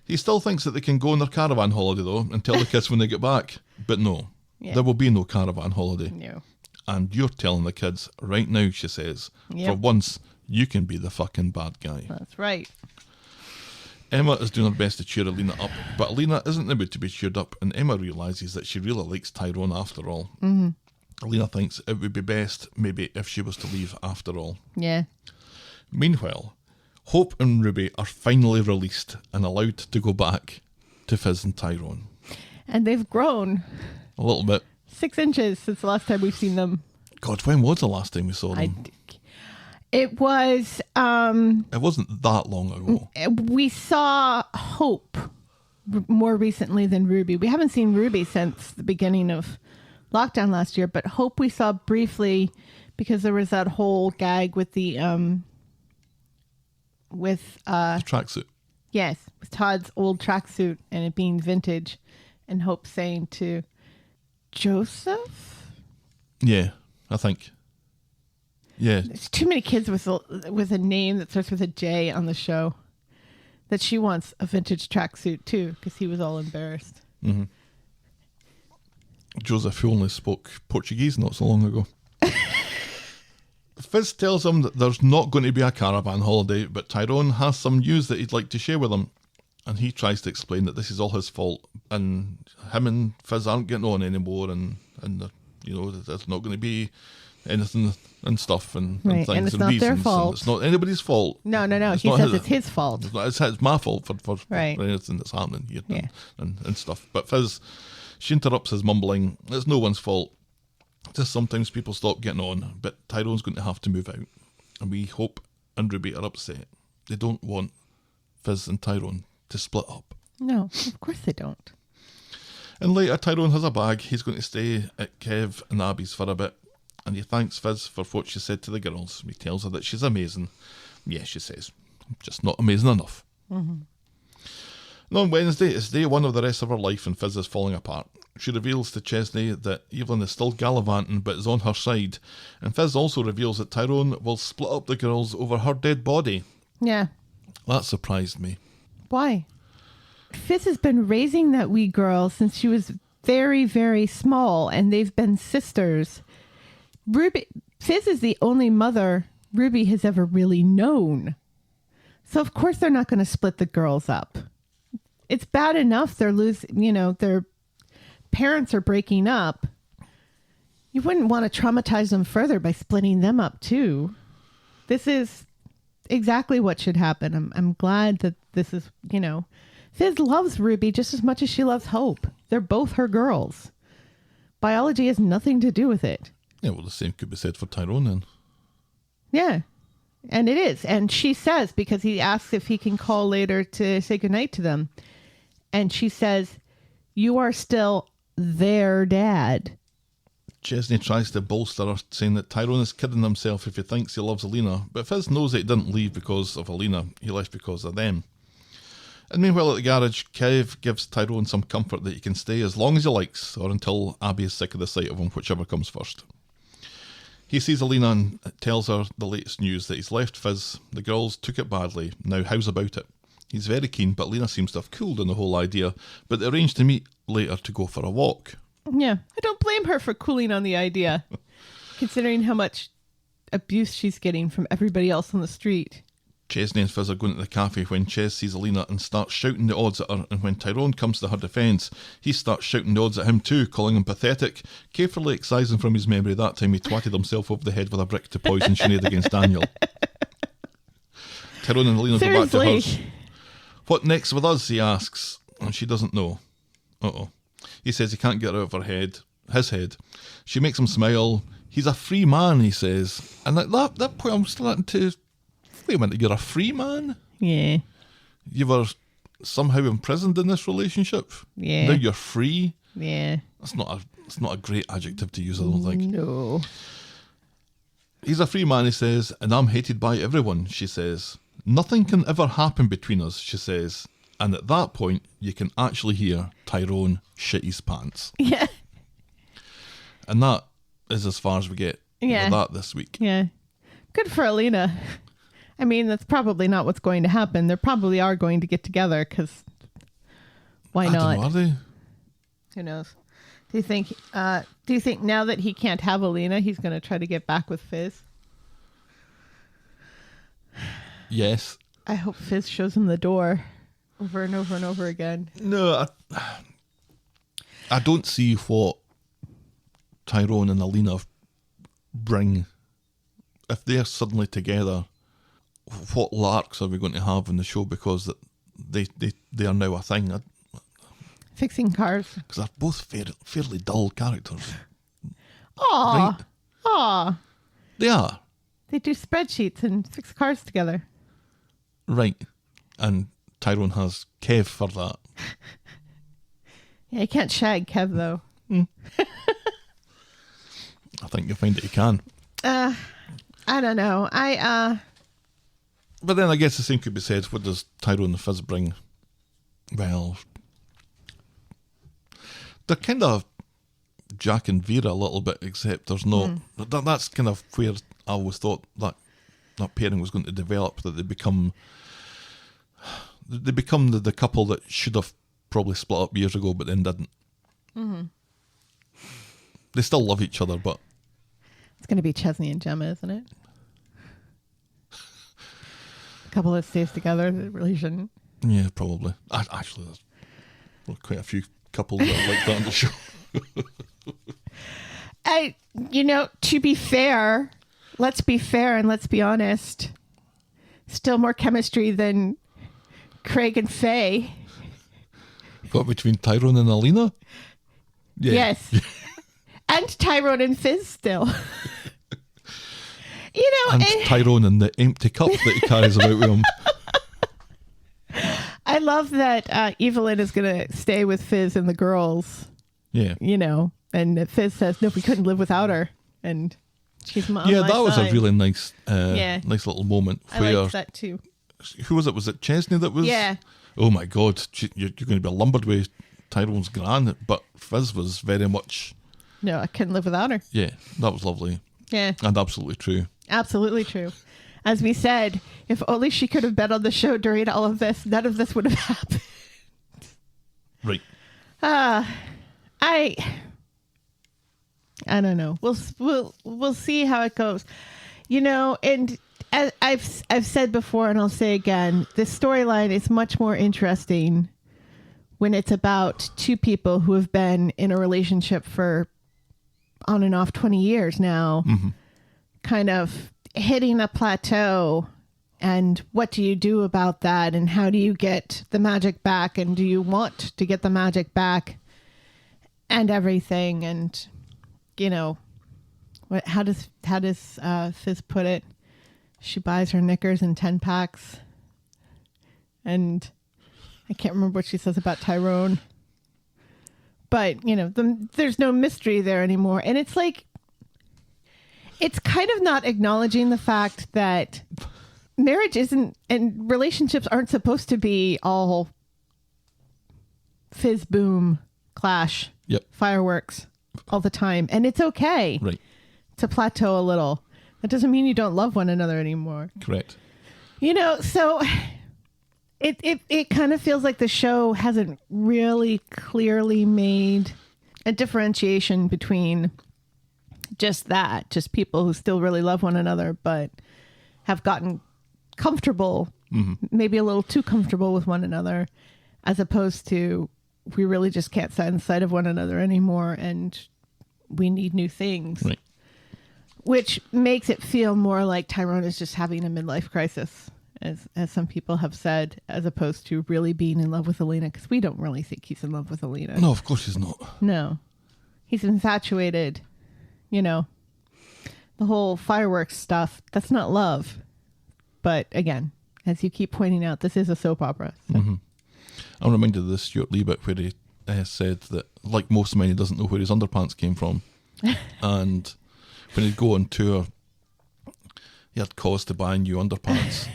Speaker 5: He still thinks that they can go on their caravan holiday, though, and tell the kids when they get back. But no, there will be no caravan holiday.
Speaker 6: No.
Speaker 5: And you're telling the kids right now, she says.
Speaker 6: Yep.
Speaker 5: For once, you can be the fucking bad guy.
Speaker 6: That's right.
Speaker 5: Emma is doing her best to cheer Alina up, but Alina isn't in the mood to be cheered up, and Emma realises that she really likes Tyrone after all.
Speaker 6: Mm-hmm.
Speaker 5: Alina thinks it would be best, maybe, if she was to leave after all.
Speaker 6: Yeah.
Speaker 5: Meanwhile, Hope and Ruby are finally released and allowed to go back to Fiz and Tyrone.
Speaker 6: And they've grown.
Speaker 5: A little bit.
Speaker 6: 6 inches since the last time we've seen them.
Speaker 5: God, when was the last time we saw them?
Speaker 6: It was,
Speaker 5: It wasn't that long ago.
Speaker 6: we saw Hope more recently than Ruby. We haven't seen Ruby since the beginning of lockdown last year, but Hope we saw briefly because there was that whole gag with the,
Speaker 5: The tracksuit.
Speaker 6: yes, with Todd's old tracksuit and it being vintage, and Hope saying to Joseph,
Speaker 5: Yeah, I think. Yeah,
Speaker 6: there's too many kids with a name that starts with a J on the show, that she wants a vintage tracksuit too because he was all embarrassed.
Speaker 5: Joseph, who only spoke Portuguese not so long ago. Fiz tells him that there's not going to be a caravan holiday, but Tyrone has some news that he'd like to share with him. And he tries to explain that this is all his fault, and him and Fiz aren't getting on anymore, and there's not going to be anything and stuff and
Speaker 6: Right,
Speaker 5: things
Speaker 6: and it's
Speaker 5: and
Speaker 6: not their
Speaker 5: reasons. And
Speaker 6: fault.
Speaker 5: it's not anybody's fault.
Speaker 6: No.
Speaker 5: It's
Speaker 6: He
Speaker 5: not
Speaker 6: says it's his fault.
Speaker 5: It's my fault for
Speaker 6: Right.
Speaker 5: anything that's happening here
Speaker 6: Yeah.
Speaker 5: and stuff. But Fiz, she interrupts his mumbling. It's no one's fault. Just sometimes people stop getting on, but Tyrone's going to have to move out. And we Hope and Ruby are upset. They don't want Fiz and Tyrone to split up.
Speaker 6: No, of course they don't.
Speaker 5: And later, Tyrone has a bag. He's going to stay at Kev and Abby's for a bit. And he thanks Fiz for what she said to the girls. He tells her that she's amazing. Yeah, she says, just not amazing enough. And on Wednesday, it's day one of the rest of her life, and Fiz is falling apart. She reveals to Chesney that Evelyn is still gallivanting but is on her side. And Fiz also reveals that Tyrone will split up the girls over her dead body.
Speaker 6: Yeah.
Speaker 5: That surprised me.
Speaker 6: Why? Fiz has been raising that wee girl since she was very, very small, and they've been sisters. Fiz is the only mother Ruby has ever really known. So of course they're not going to split the girls up. It's bad enough they're their parents are breaking up. You wouldn't want to traumatize them further by splitting them up too. This is exactly what should happen. I'm glad that this is, Fiz loves Ruby just as much as she loves Hope. They're both her girls. Biology has nothing to do with it.
Speaker 5: Yeah, well, the same could be said for Tyrone then.
Speaker 6: Yeah, and it is. And she says, because he asks if he can call later to say goodnight to them. And she says, you are still their dad.
Speaker 5: Chesney tries to bolster her, saying that Tyrone is kidding himself if he thinks he loves Alina. But Fiz knows that he didn't leave because of Alina. He left because of them. And meanwhile at the garage, Kev gives Tyrone some comfort that he can stay as long as he likes, or until Abby is sick of the sight of him, whichever comes first. He sees Alina and tells her the latest news, that he's left Fiz. The girls took it badly. Now, how's about it? He's very keen, but Alina seems to have cooled on the whole idea, but they arranged to meet later to go for a walk.
Speaker 6: Yeah, I don't blame her for cooling on the idea, considering how much abuse she's getting from everybody else on the street.
Speaker 5: Chesney and Fiz are going to the cafe when Ches sees Alina and starts shouting the odds at her, and when Tyrone comes to her defence, he starts shouting the odds at him too, calling him pathetic, carefully excising from his memory that time he twatted himself over the head with a brick to poison Sinead against Daniel. Tyrone and Alina go back to hers. What next with us, he asks, and she doesn't know. He says he can't get her out of his head. She makes him smile. He's a free man, he says. And at that point I'm starting to... Wait a minute, you're a free man?
Speaker 6: Yeah.
Speaker 5: You were somehow imprisoned in this relationship?
Speaker 6: Yeah.
Speaker 5: Now you're free?
Speaker 6: Yeah.
Speaker 5: It's not a great adjective to use, I don't think.
Speaker 6: No.
Speaker 5: He's a free man, he says, and I'm hated by everyone, she says. Nothing can ever happen between us, she says. And at that point, you can actually hear Tyrone shit his pants.
Speaker 6: Yeah.
Speaker 5: And that is as far as we get with that this week.
Speaker 6: Yeah. Good for Alina. I mean, that's probably not what's going to happen. They probably are going to get together because why not?
Speaker 5: I don't know, are they?
Speaker 6: Who knows? Do you think now that he can't have Alina, he's going to try to get back with Fiz?
Speaker 5: Yes.
Speaker 6: I hope Fiz shows him the door over and over and over again.
Speaker 5: No, I don't see what Tyrone and Alina bring. If they're suddenly together, what larks are we going to have in the show, because that they are now a thing?
Speaker 6: Fixing cars.
Speaker 5: Because they're both fairly dull characters.
Speaker 6: Aw.
Speaker 5: Right?
Speaker 6: Aw.
Speaker 5: They are.
Speaker 6: They do spreadsheets and fix cars together.
Speaker 5: Right. And Tyrone has Kev for that.
Speaker 6: Yeah, you can't shag Kev, though.
Speaker 5: I think you'll find that you can.
Speaker 6: I don't know.
Speaker 5: But then I guess the same could be said. What does Tyrone and Fiz bring? Well, they're kind of Jack and Vera a little bit, except there's no... That's kind of where I always thought that pairing was going to develop, that they become the couple that should have probably split up years ago, but then didn't. Mm-hmm. They still love each other, but...
Speaker 6: It's going to be Chesney and Gemma, isn't it? A couple that stays together that really shouldn't.
Speaker 5: Yeah, probably. Actually, there's quite a few couples that are like that on the show.
Speaker 6: To be fair, let's be fair and let's be honest. Still more chemistry than Craig and Faye.
Speaker 5: What, between Tyrone and Alina? Yeah.
Speaker 6: Yes. And Tyrone and Fiz still.
Speaker 5: And Tyrone and the empty cup that he carries about with him.
Speaker 6: I love that Evelyn is going to stay with Fiz and the girls.
Speaker 5: Yeah.
Speaker 6: And Fiz says, no, we couldn't live without her. And she's on my
Speaker 5: that was
Speaker 6: side.
Speaker 5: a really nice nice little moment.
Speaker 6: I
Speaker 5: where,
Speaker 6: liked that too.
Speaker 5: Who was it? Was it Chesney that was?
Speaker 6: Yeah.
Speaker 5: Oh my God, you're going to be lumbered with Tyrone's gran, but Fiz was very much...
Speaker 6: No, I couldn't live without her.
Speaker 5: Yeah, that was lovely.
Speaker 6: Yeah.
Speaker 5: And absolutely true.
Speaker 6: Absolutely true. As we said, if only she could have been on the show during all of this, none of this would have happened.
Speaker 5: Right.
Speaker 6: I don't know. We'll see how it goes. And as I've said before, and I'll say again, this storyline is much more interesting when it's about two people who have been in a relationship for on and off 20 years now, kind of hitting a plateau. And what do you do about that? And how do you get the magic back? And do you want to get the magic back? And everything. And, how does Fiz put it? She buys her knickers in 10 packs. And I can't remember what she says about Tyrone. But, there's no mystery there anymore. And it's like, it's kind of not acknowledging the fact that marriage isn't, and relationships aren't supposed to be all fizz, boom, clash, fireworks all the time. And it's okay to plateau a little. That doesn't mean you don't love one another anymore.
Speaker 5: Correct.
Speaker 6: So it kind of feels like the show hasn't really clearly made a differentiation between just people who still really love one another, but have gotten comfortable, maybe a little too comfortable with one another, as opposed to we really just can't stand the sight of one another anymore and we need new things.
Speaker 5: Right.
Speaker 6: Which makes it feel more like Tyrone is just having a midlife crisis, as some people have said, as opposed to really being in love with Alina, because we don't really think he's in love with Alina.
Speaker 5: No, of course he's not.
Speaker 6: No. He's infatuated. The whole fireworks stuff, that's not love. But again, as you keep pointing out, this is a soap opera. So.
Speaker 5: I'm reminded of the Stuart Lee bit where he said that, like most men, he doesn't know where his underpants came from. And when he'd go on tour, he had cause to buy new underpants.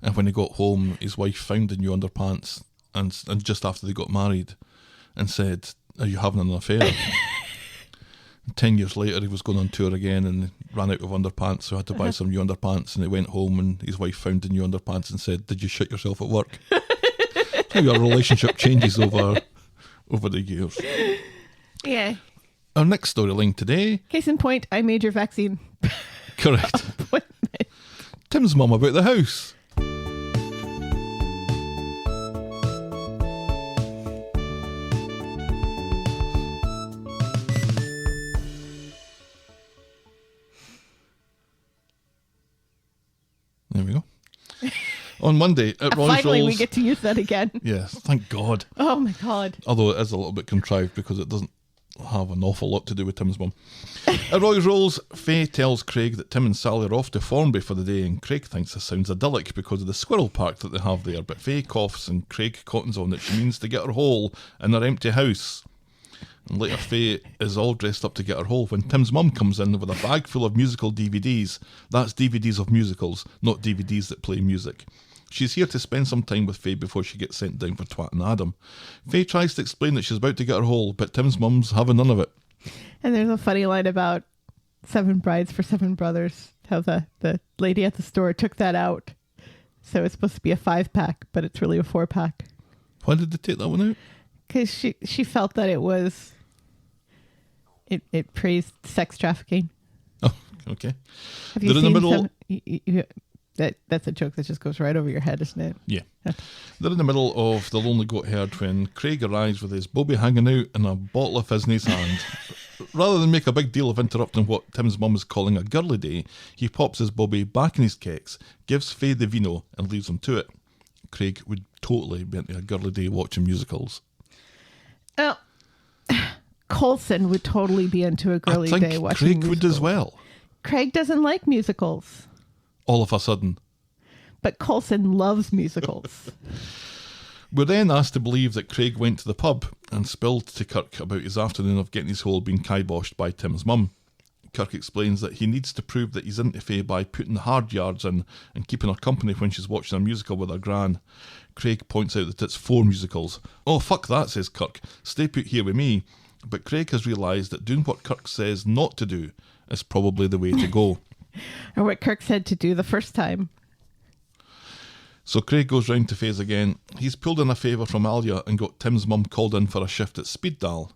Speaker 5: And when he got home, his wife found the new underpants and just after they got married and said, "Are you having an affair?" 10 years later, he was going on tour again and ran out of underpants, so had to buy some new underpants. And he went home and his wife found the new underpants and said, "Did you shit yourself at work?" How your relationship changes over the years.
Speaker 6: Yeah.
Speaker 5: Our next storyline today.
Speaker 6: Case in point, I made your vaccine.
Speaker 5: Correct.
Speaker 6: appointment.
Speaker 5: Tim's mum about the house. There we go. On Monday at Ron's
Speaker 6: Finally,
Speaker 5: Rolls.
Speaker 6: we get to use that again.
Speaker 5: Yes, thank God.
Speaker 6: Oh my God.
Speaker 5: Although it is a little bit contrived because it doesn't have an awful lot to do with Tim's mum. At Roy's Rolls, Faye tells Craig that Tim and Sally are off to Formby for the day, and Craig thinks this sounds idyllic because of the squirrel park that they have there, but Faye coughs and Craig cottons on that she means to get her hole in her empty house. And later Faye is all dressed up to get her hole when Tim's mum comes in with a bag full of musical DVDs. That's DVDs of musicals, not DVDs that play music. She's here to spend some time with Faye before she gets sent down for twatting Adam. Faye tries to explain that she's about to get her hole, but Tim's mum's having none of it.
Speaker 6: And there's a funny line about 7 brides for 7 brothers, how the lady at the store took that out. So it's supposed to be a 5-pack, but it's really a 4-pack.
Speaker 5: Why did they take that one out?
Speaker 6: Because she felt that it was... It praised sex trafficking.
Speaker 5: Oh, okay.
Speaker 6: Have you
Speaker 5: They're
Speaker 6: seen
Speaker 5: in the middle...
Speaker 6: That's a joke that just goes right over your head, isn't it?
Speaker 5: Yeah. They're in the middle of the Lonely Goat Herd when Craig arrives with his bobby hanging out and a bottle of fizz in his hand. Rather than make a big deal of interrupting what Tim's mum is calling a girly day, he pops his bobby back in his keks, gives Faye the vino and leaves him to it. Craig would totally be into a girly day watching musicals.
Speaker 6: Well, Coulson would totally be into a girly day watching
Speaker 5: Craig
Speaker 6: musicals.
Speaker 5: would as well.
Speaker 6: Craig doesn't like musicals.
Speaker 5: All of a sudden.
Speaker 6: But Coulson loves musicals.
Speaker 5: We're then asked to believe that Craig went to the pub and spilled to Kirk about his afternoon of getting his hole being kiboshed by Tim's mum. Kirk explains that he needs to prove that he's into Faye by putting the hard yards in and keeping her company when she's watching a musical with her gran. Craig points out that it's 4 musicals. Oh, fuck that, says Kirk. Stay put here with me. But Craig has realised that doing what Kirk says not to do is probably the way to go.
Speaker 6: Or what Kirk said to do the first time.
Speaker 5: So Craig goes round to Faye's again. He's pulled in a favour from Alia and got Tim's mum called in for a shift at Speed Dial.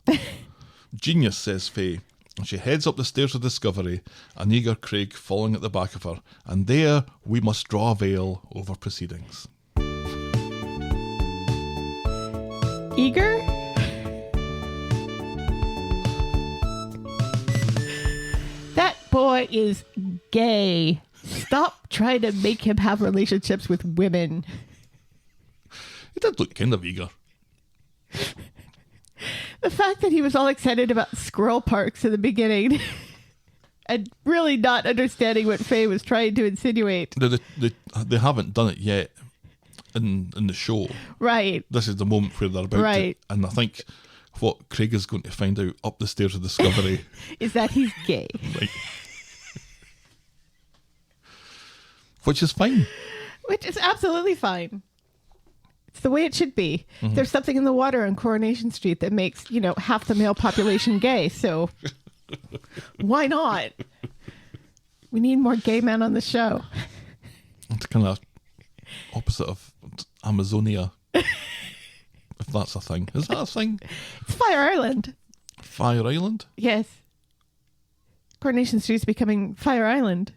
Speaker 5: Genius, says Faye. And she heads up the stairs of Discovery, an eager Craig following at the back of her. And there we must draw a veil over proceedings.
Speaker 6: Eager? That boy is gay. Stop trying to make him have relationships with women.
Speaker 5: He did look kind of eager.
Speaker 6: The fact that he was all excited about squirrel parks in the beginning and really not understanding what Faye was trying to insinuate.
Speaker 5: They haven't done it yet in the show.
Speaker 6: Right.
Speaker 5: This is the moment where they're about
Speaker 6: Right.
Speaker 5: to. And I think what Craig is going to find out up the stairs of Discovery
Speaker 6: Is that he's gay.
Speaker 5: right. Which is fine.
Speaker 6: Which is absolutely fine. It's the way it should be. There's something in the water on Coronation Street that makes, half the male population gay. So why not? We need more gay men on the show.
Speaker 5: It's kind of opposite of Amazonia. If that's a thing. Is that a thing?
Speaker 6: It's Fire Island.
Speaker 5: Fire Island?
Speaker 6: Yes. Coronation Street's becoming Fire Island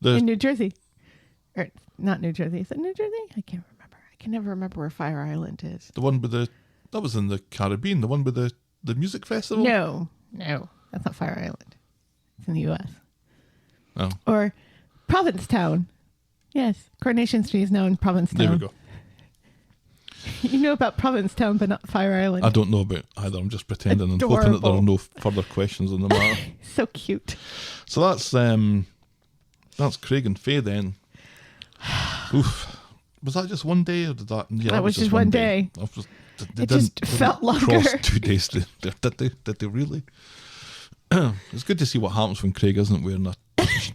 Speaker 6: in New Jersey. Or not New Jersey. Is it New Jersey? I can't remember. I can never remember where Fire Island is.
Speaker 5: The one with that was in the Caribbean, the one with the music festival?
Speaker 6: No. That's not Fire Island. It's in the U.S.
Speaker 5: Oh.
Speaker 6: Or Provincetown. Yes. Coronation Street is now in Provincetown.
Speaker 5: There we go.
Speaker 6: You know about Provincetown, but not Fire Island.
Speaker 5: I don't know about either. I'm just pretending and hoping that there are no further questions on the matter.
Speaker 6: So cute.
Speaker 5: So that's Craig and Faye then. Oof. Was that just one day or did that? Yeah,
Speaker 6: that was just one day.
Speaker 5: They
Speaker 6: It just
Speaker 5: didn't
Speaker 6: felt longer.
Speaker 5: cross 2 days. Did they really? It's good to see what happens when Craig isn't wearing a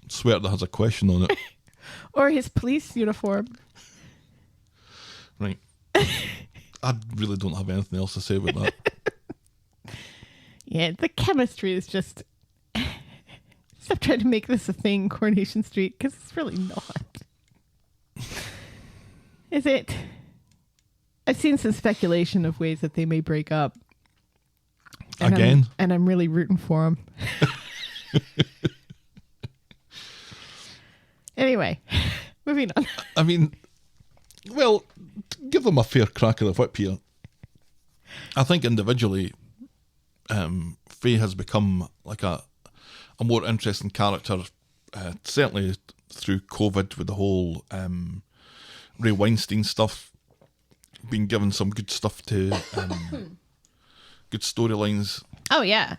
Speaker 5: sweater that has a question on it.
Speaker 6: Or his police uniform.
Speaker 5: Right. I really don't have anything else to say about that.
Speaker 6: Yeah, the chemistry is just... Stop trying to make this a thing, Coronation Street, because it's really not. Is it? I've seen some speculation of ways that they may break up. And
Speaker 5: Again?
Speaker 6: And I'm really rooting for them. Anyway, moving on.
Speaker 5: I mean, well, give them a fair crack of the whip here. I think individually, Faye has become like a more interesting character, certainly through COVID with the whole Ray Weinstein stuff, being given some good stuff to good storylines.
Speaker 6: Oh, yeah.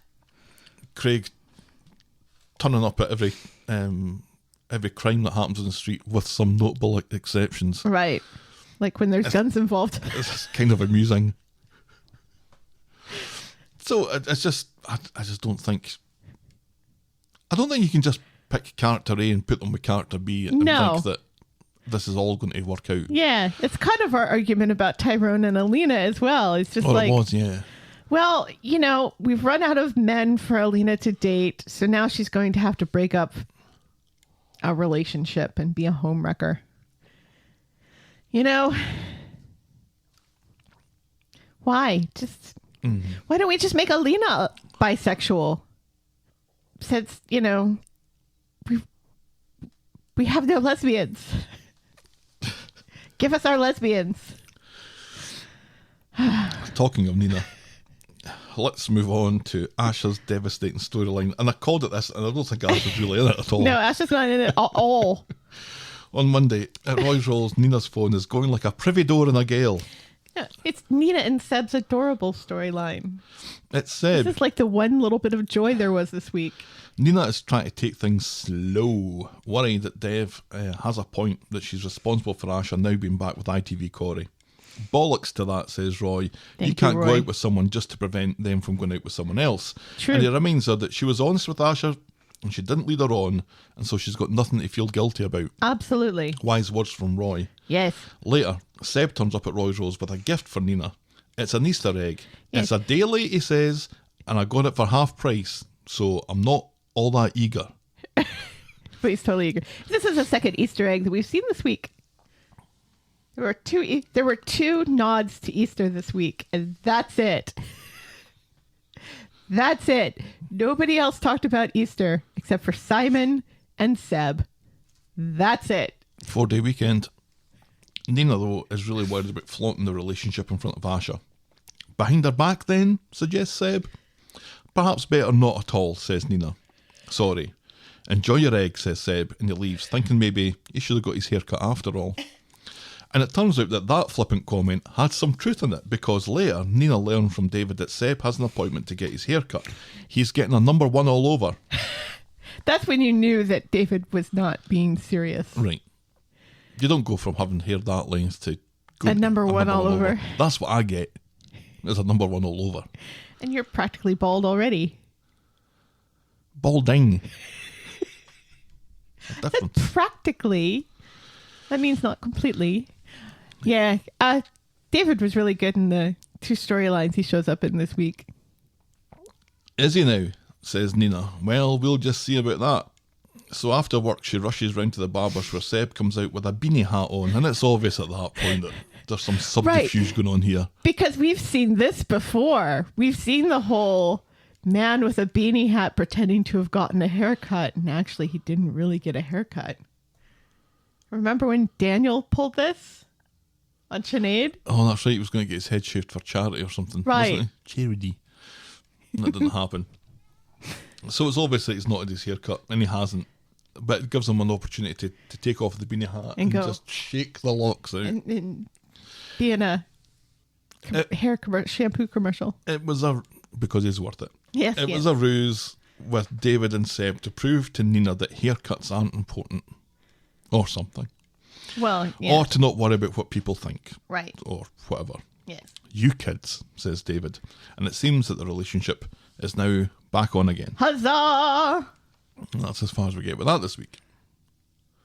Speaker 5: Craig turning up at every crime that happens on the street, with some notable exceptions.
Speaker 6: Right. Like when there's guns involved.
Speaker 5: It's kind of amusing. So it's just, I just don't think. I don't think you can just pick character A and put them with character B and think that this is all going to work out.
Speaker 6: Yeah, it's kind of our argument about Tyrone and Alina as well. It's just
Speaker 5: It was, yeah.
Speaker 6: Well, we've run out of men for Alina to date, so now she's going to have to break up a relationship and be a homewrecker. Why? Why don't we just make Alina bisexual? Since, we have no lesbians. Give us our lesbians.
Speaker 5: Talking of Nina, let's move on to Asha's devastating storyline. And I called it this, and I don't think Asha's really in it at all.
Speaker 6: No, Asha's not in it at all.
Speaker 5: On Monday, at Roy's Rolls, Nina's phone is going like a privy door in a gale.
Speaker 6: Yeah, it's Nina and Seb's adorable storyline.
Speaker 5: It's Seb.
Speaker 6: This is like the one little bit of joy there was this week.
Speaker 5: Nina is trying to take things slow, worried that Dev has a point that she's responsible for Asha now being back with ITV Corey. Bollocks to that, says Roy. You can't go out with someone just to prevent them from going out with someone else.
Speaker 6: True.
Speaker 5: And he reminds her that she was honest with Asha and she didn't lead her on, and so she's got nothing to feel guilty about.
Speaker 6: Absolutely.
Speaker 5: Wise words from Roy.
Speaker 6: Yes.
Speaker 5: Later, Seb turns up at Roy's Rolls with a gift for Nina. It's an Easter egg.
Speaker 6: Yes.
Speaker 5: It's a daily, he says, and I got it for half price, so I'm not all that eager.
Speaker 6: But he's totally eager. This is a second Easter egg that we've seen this week. There were two nods to Easter this week, and that's it. That's it. Nobody else talked about Easter except for Simon and Seb. That's it.
Speaker 5: 4-day weekend. Nina, though, is really worried about flaunting the relationship in front of Asha. Behind her back, then, suggests Seb. Perhaps better not at all, says Nina. Sorry. Enjoy your egg, says Seb, and he leaves, thinking maybe he should have got his hair cut after all. And it turns out that flippant comment had some truth in it, because later Nina learned from David that Seb has an appointment to get his hair cut. He's getting a number 1 all over.
Speaker 6: That's when you knew that David was not being serious.
Speaker 5: Right. You don't go from having hair that length to go
Speaker 6: a number 1 all over.
Speaker 5: That's what I get. It's a number 1 all over.
Speaker 6: And you're practically bald already.
Speaker 5: Balding.
Speaker 6: Practically. That means not completely. Yeah. David was really good in the 2 storylines he shows up in this week.
Speaker 5: Is he now? Says Nina. Well, we'll just see about that. So after work, she rushes round to the barber's where Seb comes out with a beanie hat on, and it's obvious at that point that there's some subterfuge going on here.
Speaker 6: Because we've seen this before. We've seen the whole man with a beanie hat pretending to have gotten a haircut, and actually he didn't really get a haircut. Remember when Daniel pulled this on Sinead?
Speaker 5: Oh, that's right. He was going to get his head shaved for charity or something.
Speaker 6: Right.
Speaker 5: Wasn't he? Charity. And that didn't happen. So it's obvious that he's not had his haircut, and he hasn't. But it gives him an opportunity to take off the beanie hat and just shake the locks out.
Speaker 6: And be in a shampoo commercial.
Speaker 5: It was because he's worth it.
Speaker 6: Yes,
Speaker 5: It was a ruse with David and Seb to prove to Nina that haircuts aren't important. Or something.
Speaker 6: Well, yeah.
Speaker 5: Or to not worry about what people think.
Speaker 6: Right.
Speaker 5: Or whatever.
Speaker 6: Yes.
Speaker 5: You kids, says David. And it seems that the relationship is now back on again.
Speaker 6: Huzzah!
Speaker 5: And that's as far as we get with that this week.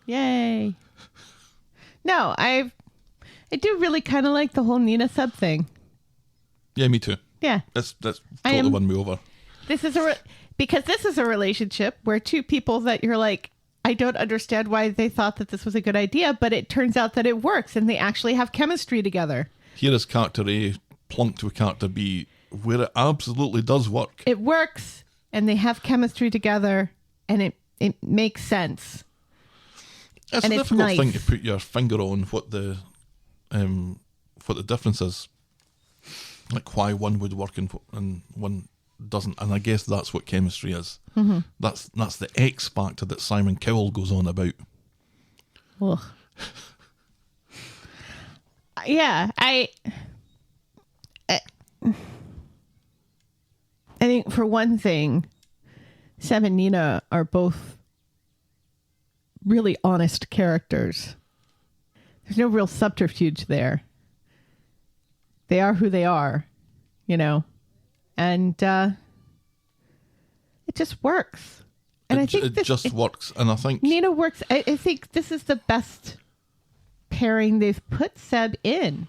Speaker 6: Yay. No, I do really kind of like the whole Nina Seb thing.
Speaker 5: Yeah, me too.
Speaker 6: Yeah.
Speaker 5: That's totally won me over.
Speaker 6: This is because this is a relationship where 2 people that you're like, I don't understand why they thought that this was a good idea, but it turns out that it works and they actually have chemistry together.
Speaker 5: Here is character A plunked with character B, where it absolutely does work.
Speaker 6: It works and they have chemistry together and it makes sense.
Speaker 5: It's
Speaker 6: and
Speaker 5: a
Speaker 6: it's
Speaker 5: difficult
Speaker 6: nice.
Speaker 5: thing to put your finger on what the difference is. Like why one would work and one doesn't, and I guess that's what chemistry is. Mm-hmm. That's the X factor that Simon Cowell goes on about.
Speaker 6: Ugh. Yeah, I think for one thing, Seb and Nina are both really honest characters. There's no real subterfuge there. They are who they are, you know, and it just works. And I think
Speaker 5: it just works. And I think
Speaker 6: Nina works. I think this is the best pairing they've put Seb in.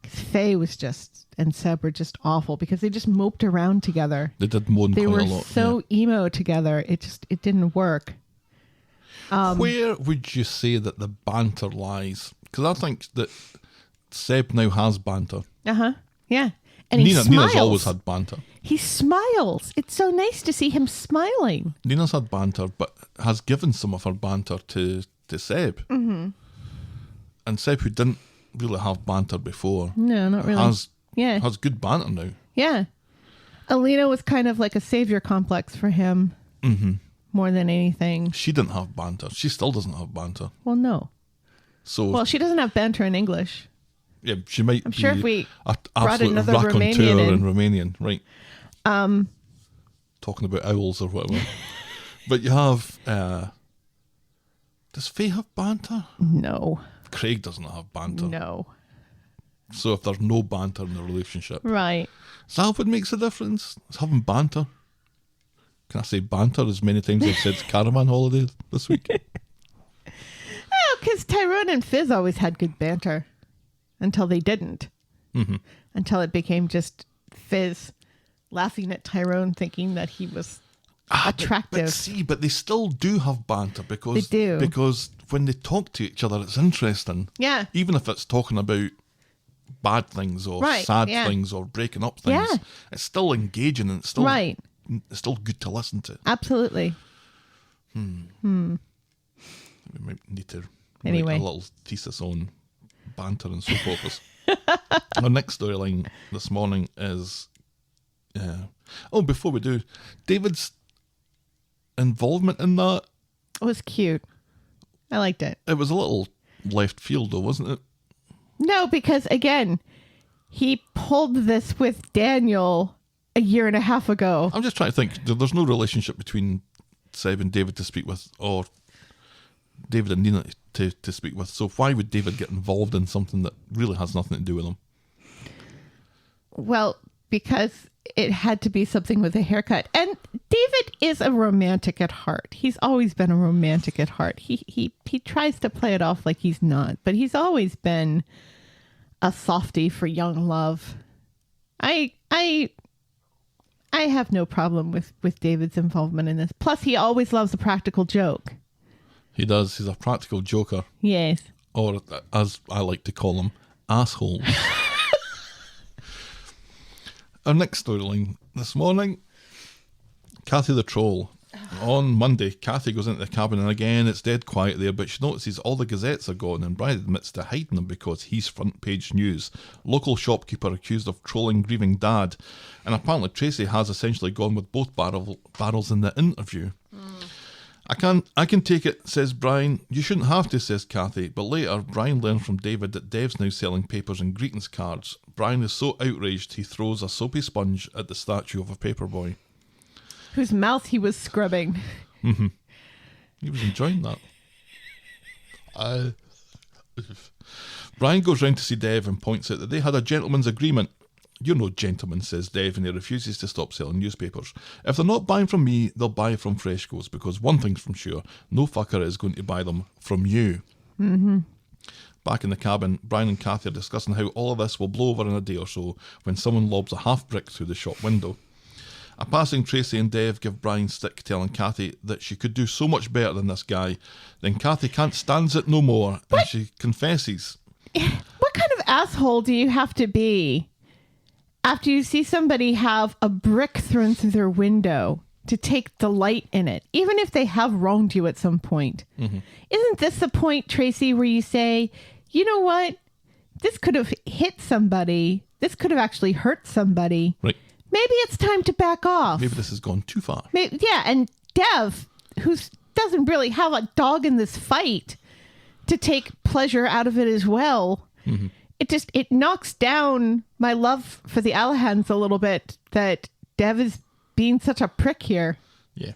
Speaker 6: Because Faye was just, and Seb were just awful because they just moped around together.
Speaker 5: they did moan
Speaker 6: They
Speaker 5: quite
Speaker 6: were
Speaker 5: a lot.
Speaker 6: so emo together. It didn't work.
Speaker 5: Where would you say that the banter lies? Because I think that Seb now has banter.
Speaker 6: Yeah. And he smiles.
Speaker 5: Nina's always had banter.
Speaker 6: He smiles. It's so nice to see him smiling.
Speaker 5: Nina's had banter, but has given some of her banter to Seb. Mm-hmm. And Seb, who didn't really have banter before,
Speaker 6: No, not really.
Speaker 5: has good banter now.
Speaker 6: Yeah. Alina was kind of like a savior complex for him more than anything.
Speaker 5: She didn't have banter. She still doesn't have banter.
Speaker 6: Well, no.
Speaker 5: So
Speaker 6: Well, she doesn't have banter in English.
Speaker 5: yeah, she might.
Speaker 6: I'm
Speaker 5: be
Speaker 6: sure if we
Speaker 5: a
Speaker 6: brought
Speaker 5: absolute
Speaker 6: another
Speaker 5: raconteur
Speaker 6: Romanian
Speaker 5: in
Speaker 6: in.
Speaker 5: Romanian, right? Talking about owls or whatever. But you have. Does Faye have banter?
Speaker 6: No.
Speaker 5: Craig doesn't have banter.
Speaker 6: No.
Speaker 5: So if there's no banter in the relationship,
Speaker 6: Right.
Speaker 5: is that what makes a difference? Is having banter? Can I say banter as many times as I've said caravan holidays this week?
Speaker 6: Well, because Tyrone and Fiz always had good banter until they didn't.
Speaker 5: Mm-hmm.
Speaker 6: Until it became just Fiz laughing at Tyrone thinking that he was attractive.
Speaker 5: But they still do have banter because
Speaker 6: They do.
Speaker 5: Because when they talk to each other, it's interesting.
Speaker 6: Yeah.
Speaker 5: Even if it's talking about bad things or
Speaker 6: Right,
Speaker 5: sad
Speaker 6: yeah.
Speaker 5: things or breaking up things,
Speaker 6: Yeah.
Speaker 5: it's still engaging and it's still
Speaker 6: Right.
Speaker 5: It's still good to listen to.
Speaker 6: Absolutely.
Speaker 5: We might need to
Speaker 6: Anyway.
Speaker 5: write a little thesis on banter and soap operas. Our next storyline this morning is before we do, David's involvement in that.
Speaker 6: It was cute. I liked it.
Speaker 5: It was a little left field though, wasn't it?
Speaker 6: No, because again, he pulled this with Daniel a year and a half ago.
Speaker 5: I'm just trying to think. There's no relationship between Seb and David to speak with, or David and Nina to speak with. So why would David get involved in something that really has nothing to do with him?
Speaker 6: Well, because it had to be something with a haircut. And David is a romantic at heart. He's always been a romantic at heart. He tries to play it off like he's not, but he's always been a softie for young love. I have no problem with David's involvement in this. Plus, he always loves a practical joke.
Speaker 5: He does. He's a practical joker,
Speaker 6: Yes.
Speaker 5: or as I like to call him, assholes. Our next storyline this morning, Kathy the Troll. On Monday, Kathy goes into the cabin and again it's dead quiet there, but she notices all the gazettes are gone and Brian admits to hiding them because he's front page news. Local shopkeeper accused of trolling grieving dad, and apparently Tracy has essentially gone with both barrels in the interview. I can take it, says Brian. You shouldn't have to, says Kathy. But later, Brian learned from David that Dev's now selling papers and greetings cards. Brian is so outraged he throws a soapy sponge at the statue of a paperboy.
Speaker 6: Whose mouth he was scrubbing.
Speaker 5: He was enjoying that. Brian goes round to see Dev and points out that they had a gentleman's agreement. You're no gentleman, says Dev, and he refuses to stop selling newspapers. If they're not buying from me, they'll buy from Freshco's, because one thing's from sure, no fucker is going to buy them from you. Back in the cabin, Brian and Kathy are discussing how all of this will blow over in a day or so when someone lobs a half brick through the shop window. A passing Tracy and Dev give Brian stick, telling Kathy that she could do so much better than this guy. Then Kathy can't stand it no more, and she confesses.
Speaker 6: What kind of asshole do you have to be after you see somebody have a brick thrown through their window to take delight in it, even if they have wronged you at some point? Isn't this the point, Tracy, where you say, you know what? This could have hit somebody. This could have actually hurt somebody.
Speaker 5: Right.
Speaker 6: Maybe it's time to back off.
Speaker 5: Maybe this has gone too far.
Speaker 6: Yeah, and Dev, who doesn't really have a dog in this fight to take pleasure out of it as well, it knocks down my love for the Allahans a little bit, that Dev is being such a prick here.
Speaker 5: Yeah.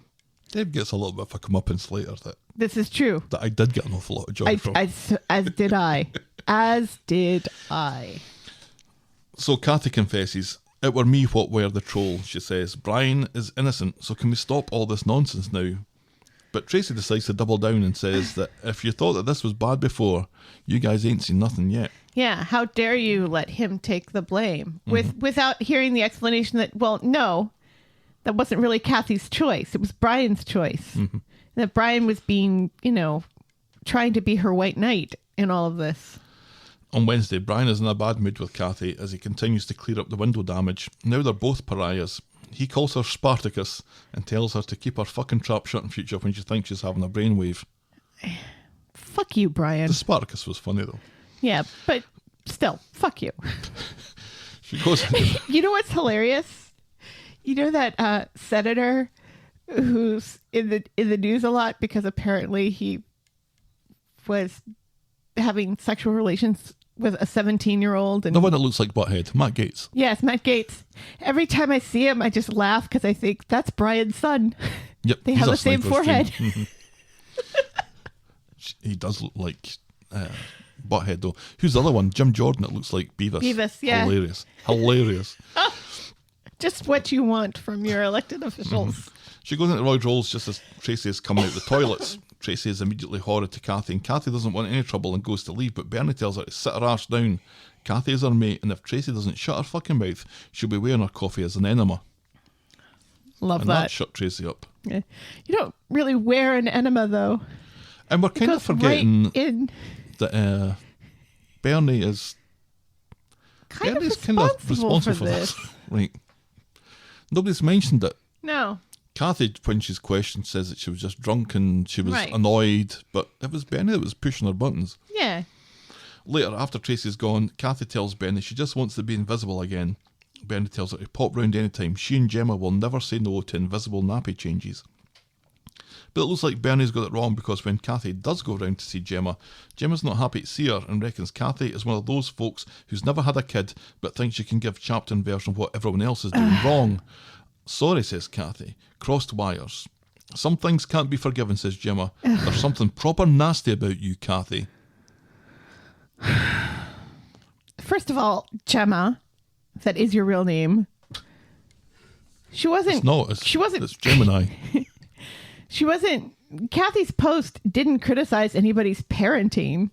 Speaker 5: Dave gets a little bit of a comeuppance later
Speaker 6: This is true.
Speaker 5: that I did get an awful lot of joy from.
Speaker 6: As did I. As did I.
Speaker 5: So Kathy confesses, "It were me what were the troll," she says. "Brian is innocent, so can we stop all this nonsense now?" But Tracy decides to double down and says that if you thought that this was bad before, you guys ain't seen nothing yet.
Speaker 6: Yeah, how dare you let him take the blame without hearing the explanation that, well, no, that wasn't really Kathy's choice. It was Brian's choice. That Brian was being, trying to be her white knight in all of this.
Speaker 5: On Wednesday, Brian is in a bad mood with Kathy as he continues to clear up the window damage. Now they're both pariahs. He calls her Spartacus and tells her to keep her fucking trap shut in future when she thinks she's having a brainwave.
Speaker 6: Fuck you, Brian.
Speaker 5: The Spartacus was funny though.
Speaker 6: Yeah, but still, fuck you.
Speaker 5: She goes...
Speaker 6: You know what's hilarious? You know that senator who's in the news a lot because apparently he was having sexual relations with a 17-year-old. And
Speaker 5: The one that looks like Butthead, Matt Gaetz.
Speaker 6: yes, Matt Gaetz. Every time I see him, I just laugh because I think that's Brian's son.
Speaker 5: Yep,
Speaker 6: They
Speaker 5: he's
Speaker 6: have
Speaker 5: a
Speaker 6: the same
Speaker 5: sniper's dream.
Speaker 6: forehead.
Speaker 5: He does look like Butthead though. Who's the other one? Jim Jordan. It looks like Beavis.
Speaker 6: Beavis, yeah.
Speaker 5: Hilarious.
Speaker 6: Just what you want from your elected officials.
Speaker 5: She goes into Roy Rolls just as Tracy is coming out the toilets. Tracy is immediately horrid to Kathy, and Kathy doesn't want any trouble and goes to leave, but Bernie tells her to sit her arse down. Kathy is her mate, and if Tracy doesn't shut her fucking mouth, she'll be wearing her coffee as an enema.
Speaker 6: Love
Speaker 5: And that shut Tracy up.
Speaker 6: Yeah. You don't really wear an enema, though.
Speaker 5: And we're
Speaker 6: It
Speaker 5: kind of
Speaker 6: goes
Speaker 5: forgetting
Speaker 6: right in.
Speaker 5: that Bernie is Bernie's kind of responsible for this. Right. Nobody's mentioned it.
Speaker 6: No.
Speaker 5: Kathy, when she's questioned, says that she was just drunk and she was
Speaker 6: Right.
Speaker 5: annoyed, but it was Bernie that was pushing her buttons.
Speaker 6: Yeah.
Speaker 5: Later, after Tracy's gone, Kathy tells Bernie she just wants to be invisible again. Bernie tells her to pop round anytime. She and Gemma will never say no to invisible nappy changes. But it looks like Bernie's got it wrong because when Kathy does go round to see Gemma, Gemma's not happy to see her and reckons Kathy is one of those folks who's never had a kid but thinks she can give Chapton version of what everyone else is doing wrong. Sorry, says Kathy. Crossed wires. Some things can't be forgiven, says Gemma. There's something proper nasty about you, Kathy.
Speaker 6: First of all, Gemma, if that is your real name. She wasn't.
Speaker 5: It's not.
Speaker 6: She wasn't.
Speaker 5: It's Gemini.
Speaker 6: She wasn't. Kathy's post didn't criticize anybody's parenting.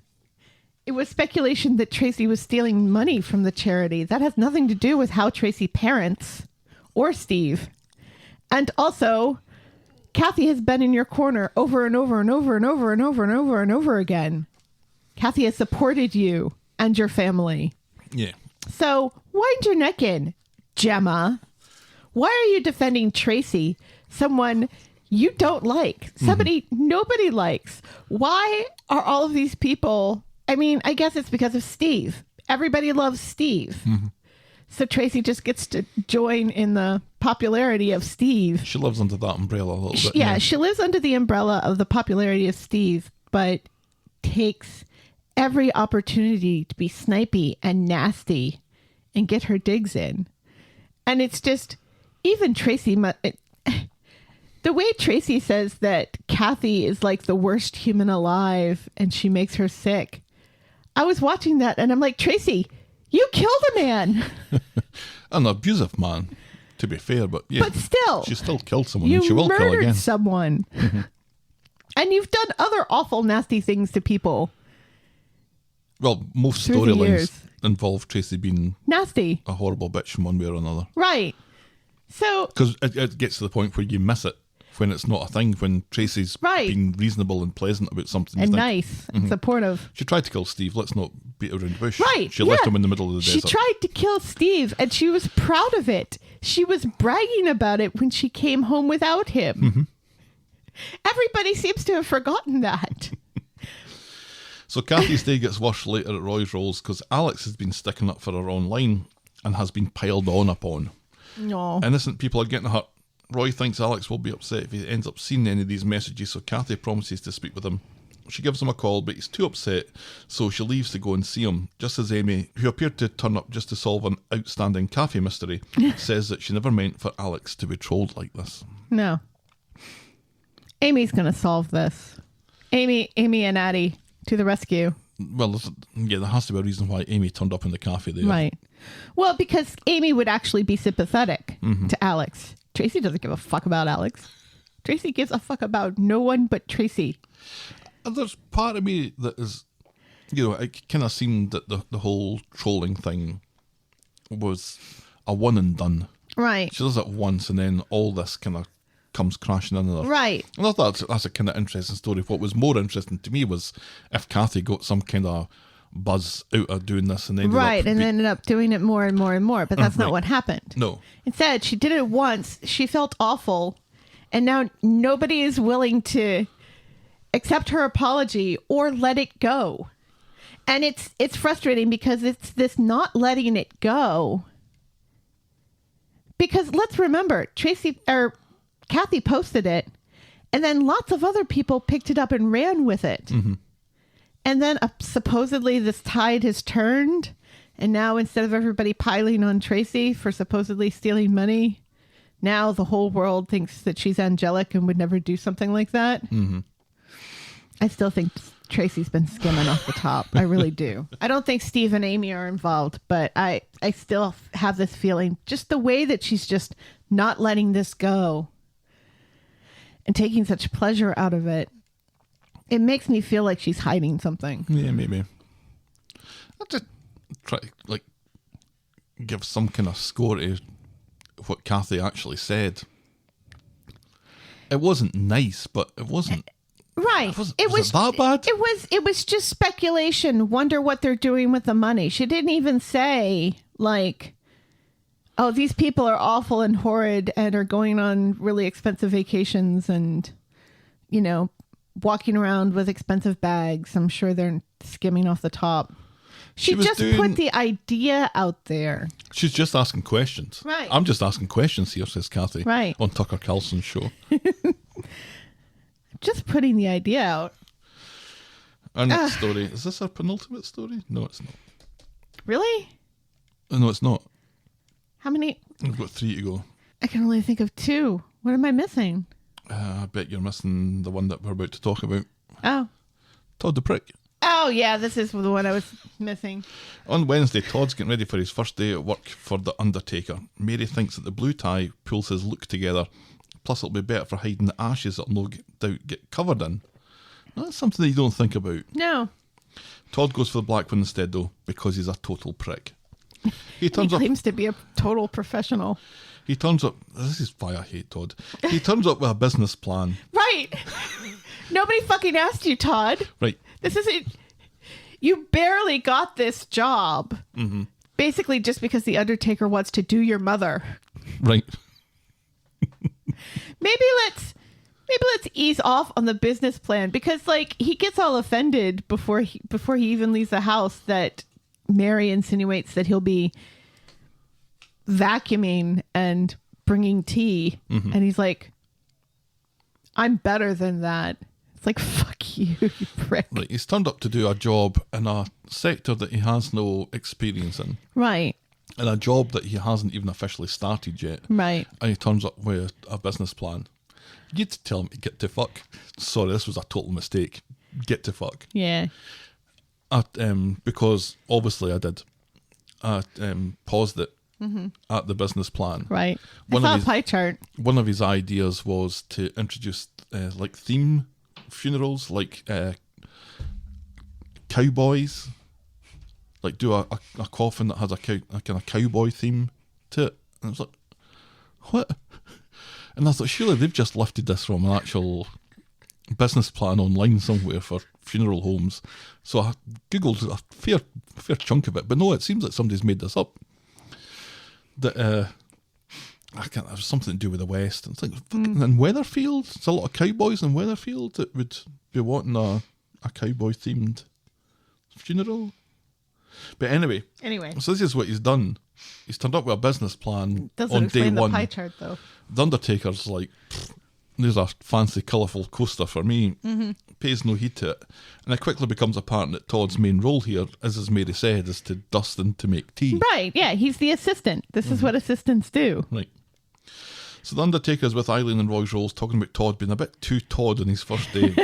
Speaker 6: It was speculation that Tracy was stealing money from the charity. That has nothing to do with how Tracy parents or Steve. And also, Kathy has been in your corner over and over and over and over and over and over and over again. Kathy has supported you and your family.
Speaker 5: Yeah.
Speaker 6: So wind your neck in, Gemma. Why are you defending Tracy, someone you don't like, somebody nobody likes? Why are all of these people? I mean, I guess it's because of Steve. Everybody loves Steve. So Tracy just gets to join in the popularity of Steve.
Speaker 5: She lives under that umbrella a little bit.
Speaker 6: Yeah, she lives under the umbrella of the popularity of Steve, but takes every opportunity to be snipey and nasty and get her digs in. And it's just, even Tracy, the way Tracy says that Kathy is like the worst human alive and she makes her sick. I was watching that and I'm like, Tracy, you killed a man.
Speaker 5: An abusive man, to be fair, but yeah.
Speaker 6: But still.
Speaker 5: She still killed someone
Speaker 6: You
Speaker 5: and she will kill
Speaker 6: murdered
Speaker 5: again.
Speaker 6: someone. And you've done other awful, nasty things to people.
Speaker 5: Well, most
Speaker 6: Through the
Speaker 5: storylines
Speaker 6: years.
Speaker 5: involve Tracy being
Speaker 6: Nasty.
Speaker 5: a horrible bitch in one way or another.
Speaker 6: Right. So,
Speaker 5: Because it gets to the point where you miss it when it's not a thing, when Tracy's
Speaker 6: Right.
Speaker 5: being reasonable and pleasant about something. You
Speaker 6: and
Speaker 5: think,
Speaker 6: nice and supportive.
Speaker 5: she tried to kill Steve, let's not beat around the bush.
Speaker 6: Right.
Speaker 5: She left
Speaker 6: yeah.
Speaker 5: him in the middle of the
Speaker 6: She
Speaker 5: desert.
Speaker 6: tried to kill Steve and she was proud of it. She was bragging about it when she came home without him. Everybody seems to have forgotten that.
Speaker 5: So Kathy's day gets worse later at Roy's Rolls because Alex has been sticking up for her online and has been piled on upon.
Speaker 6: No.
Speaker 5: Innocent people are getting hurt. Roy thinks Alex will be upset if he ends up seeing any of these messages, so Kathy promises to speak with him She gives him a call, but he's too upset, so she leaves to go and see him, just as Amy, who appeared to turn up just to solve an outstanding cafe mystery, says that she never meant for Alex to be trolled like this.
Speaker 6: No. Amy's going to solve this. Amy and Addie to the rescue.
Speaker 5: Well, there has to be a reason why Amy turned up in the cafe there.
Speaker 6: Right. Well, because Amy would actually be sympathetic to Alex. Tracy doesn't give a fuck about Alex. Tracy gives a fuck about no one but Tracy.
Speaker 5: And there's part of me that is, it kind of seemed that the whole trolling thing was a one and done.
Speaker 6: Right.
Speaker 5: She does it once and then all this kind of comes crashing in there.
Speaker 6: Right.
Speaker 5: And I thought that's a kind of interesting story. What was more interesting to me was if Kathy got some kind of buzz out of doing this and ended
Speaker 6: up doing it more and more and more, but that's not what happened.
Speaker 5: No.
Speaker 6: Instead, she did it once, she felt awful, and now nobody is willing to accept her apology or let it go. And it's frustrating because it's this not letting it go. Because let's remember, Kathy posted it, and then lots of other people picked it up and ran with it. Mm-hmm. And then supposedly this tide has turned, and now instead of everybody piling on Tracy for supposedly stealing money, now the whole world thinks that she's angelic and would never do something like that. Mm-hmm. I still think Tracy's been skimming off the top. I really do. I don't think Steve and Amy are involved, but I still have this feeling, just the way that she's just not letting this go and taking such pleasure out of it. It makes me feel like she's hiding something.
Speaker 5: Yeah, maybe. I'll just try to give some kind of score to what Kathy actually said. It wasn't nice, but it wasn't.
Speaker 6: Right.
Speaker 5: Was it that bad?
Speaker 6: It was just speculation. Wonder what they're doing with the money. She didn't even say oh, these people are awful and horrid and are going on really expensive vacations and, walking around with expensive bags. I'm sure they're skimming off the top. She just put the idea out there.
Speaker 5: She's just asking questions.
Speaker 6: Right.
Speaker 5: I'm just asking questions here, says Kathy.
Speaker 6: Right.
Speaker 5: On Tucker Carlson's show.
Speaker 6: Just putting the idea out.
Speaker 5: Our next story. Is this our penultimate story? No, it's not.
Speaker 6: Really?
Speaker 5: No, it's not.
Speaker 6: How many?
Speaker 5: We've got 3 to go.
Speaker 6: I can only think of 2. What am I missing?
Speaker 5: I bet you're missing the one that we're about to talk about.
Speaker 6: Oh.
Speaker 5: Todd the Prick.
Speaker 6: Oh, yeah, this is the one I was missing.
Speaker 5: On Wednesday, Todd's getting ready for his first day at work for the undertaker. Mary thinks that the blue tie pulls his look together. Plus, it'll be better for hiding the ashes that'll no get covered in. That's something that you don't think about.
Speaker 6: No.
Speaker 5: Todd goes for the black one instead, though, because he's a total prick. He
Speaker 6: claims to be a total professional.
Speaker 5: He turns up. This is why I hate Todd. He turns up with a business plan.
Speaker 6: Right. Nobody fucking asked you, Todd.
Speaker 5: Right.
Speaker 6: This isn't. You barely got this job. Mm-hmm. Basically, just because the Undertaker wants to do your mother.
Speaker 5: Right.
Speaker 6: Maybe let's ease off on the business plan, because he gets all offended before he even leaves the house that Mary insinuates that he'll be vacuuming and bringing tea. Mm-hmm. And he's like, I'm better than that. It's like, fuck you, you prick.
Speaker 5: Right, he's turned up to do a job in a sector that he has no experience in.
Speaker 6: Right.
Speaker 5: In a job that he hasn't even officially started yet.
Speaker 6: Right.
Speaker 5: And he turns up with a business plan. You'd tell him to get to fuck. Sorry, this was a total mistake. Get to fuck.
Speaker 6: Yeah.
Speaker 5: Because obviously I did. I paused it at the business plan.
Speaker 6: Right. I saw a pie chart.
Speaker 5: One of his ideas was to introduce theme funerals, cowboys. Do a coffin that has a kind of cowboy theme to it. And I was like, what? And I thought, surely they've just lifted this from an actual business plan online somewhere for funeral homes. So I Googled a fair chunk of it. But no, it seems like somebody's made this up. That it was something to do with the West. And it's like, fucking in Weatherfield, there's a lot of cowboys in Weatherfield that would be wanting a cowboy-themed funeral. But anyway, so this is what he's done. He's turned up with a business plan
Speaker 6: Doesn't
Speaker 5: on
Speaker 6: explain
Speaker 5: day one.
Speaker 6: The pie chart, though.
Speaker 5: The Undertaker's like, there's a fancy, colourful coaster for me. Pays no heed to it. And it quickly becomes apparent that Todd's main role here, as Mary said, is to dust and to make tea.
Speaker 6: Right, yeah, he's the assistant. This is what assistants do.
Speaker 5: Right. So the Undertaker's with Eileen and Roy's Rolls talking about Todd being a bit too Todd on his first day.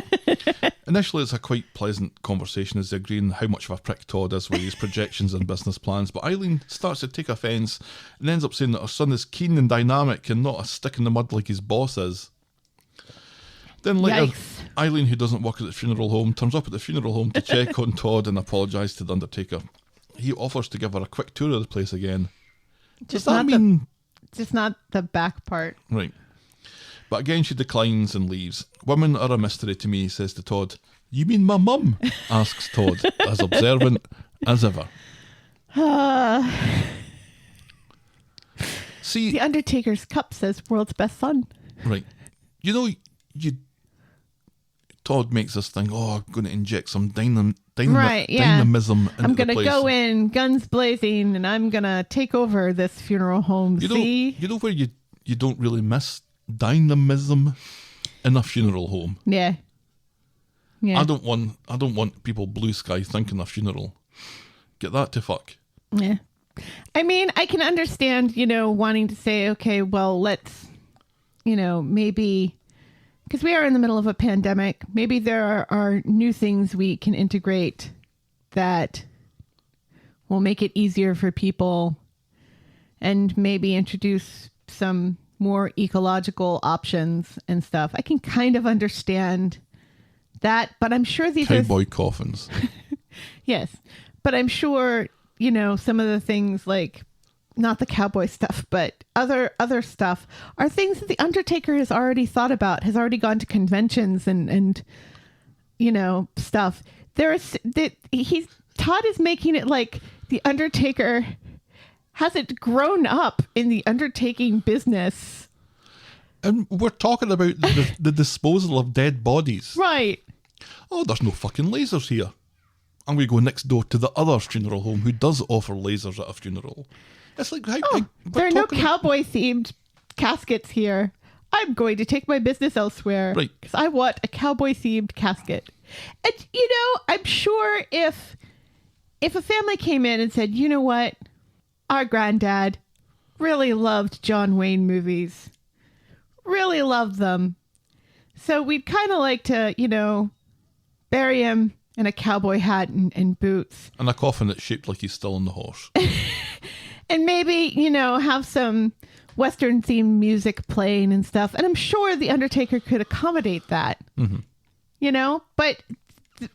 Speaker 5: Initially, it's a quite pleasant conversation as they agree on how much of a prick Todd is with his projections and business plans, but Eileen starts to take offence and ends up saying that her son is keen and dynamic and not a stick in the mud like his boss is. Then later,
Speaker 6: Yikes.
Speaker 5: Eileen, who doesn't work at the funeral home, turns up at the funeral home to check on Todd and apologise to the Undertaker. He offers to give her a quick tour of the place again. Does that mean...
Speaker 6: Just not the back part.
Speaker 5: Right. But again, she declines and leaves. Women are a mystery to me, says to Todd. You mean my mum? Asks Todd, as observant as ever. See,
Speaker 6: The Undertaker's cup says world's best son.
Speaker 5: right. You know, Todd makes us think, oh, I'm going to inject some
Speaker 6: Right, yeah.
Speaker 5: dynamism into
Speaker 6: I'm going
Speaker 5: the
Speaker 6: to
Speaker 5: place.
Speaker 6: go in guns blazing and I'm going to take over this funeral home.
Speaker 5: You know where you don't really miss dynamism in a funeral home.
Speaker 6: Yeah. Yeah.
Speaker 5: I don't want people blue sky thinking a funeral. Get that to fuck.
Speaker 6: Yeah. I mean, I can understand, wanting to say, okay, well, let's, maybe, because we are in the middle of a pandemic, maybe there are new things we can integrate that will make it easier for people and maybe introduce some more ecological options and stuff. I can kind of understand that, but I'm sure these
Speaker 5: Cowboy coffins.
Speaker 6: Yes. But I'm sure, some of the things like not the cowboy stuff, but other stuff are things that the Undertaker has already thought about, has already gone to conventions and stuff. Todd is making it like the Undertaker hasn't grown up in the undertaking business.
Speaker 5: And we're talking about the disposal of dead bodies.
Speaker 6: Right.
Speaker 5: Oh, there's no fucking lasers here. And we go next door to the other funeral home who does offer lasers at a funeral. It's like,
Speaker 6: There are no cowboy-themed caskets here. I'm going to take my business elsewhere.
Speaker 5: Right.
Speaker 6: Because I want a cowboy-themed casket. And, I'm sure if a family came in and said, you know what? Our granddad really loved John Wayne movies. Really loved them. So we'd kind of like to, bury him in a cowboy hat and boots.
Speaker 5: And a coffin that's shaped like he's still on the horse.
Speaker 6: And maybe, have some Western themed music playing and stuff. And I'm sure the Undertaker could accommodate that. Mm-hmm. But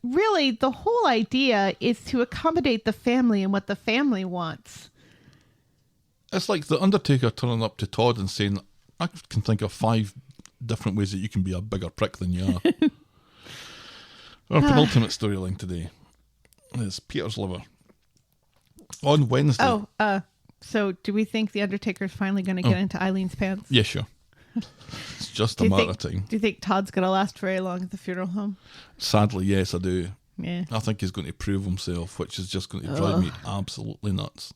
Speaker 6: really the whole idea is to accommodate the family and what the family wants.
Speaker 5: It's like the Undertaker turning up to Todd and saying, I can think of 5 different ways that you can be a bigger prick than you are. Our penultimate storyline today is Peter's liver. On Wednesday.
Speaker 6: So do we think the Undertaker's finally going to get into Eileen's pants?
Speaker 5: Yeah, sure. It's just a matter of time.
Speaker 6: Do you think Todd's going to last very long at the funeral home?
Speaker 5: Sadly, yes, I do.
Speaker 6: Yeah.
Speaker 5: I think he's going to prove himself, which is just going to drive me absolutely nuts.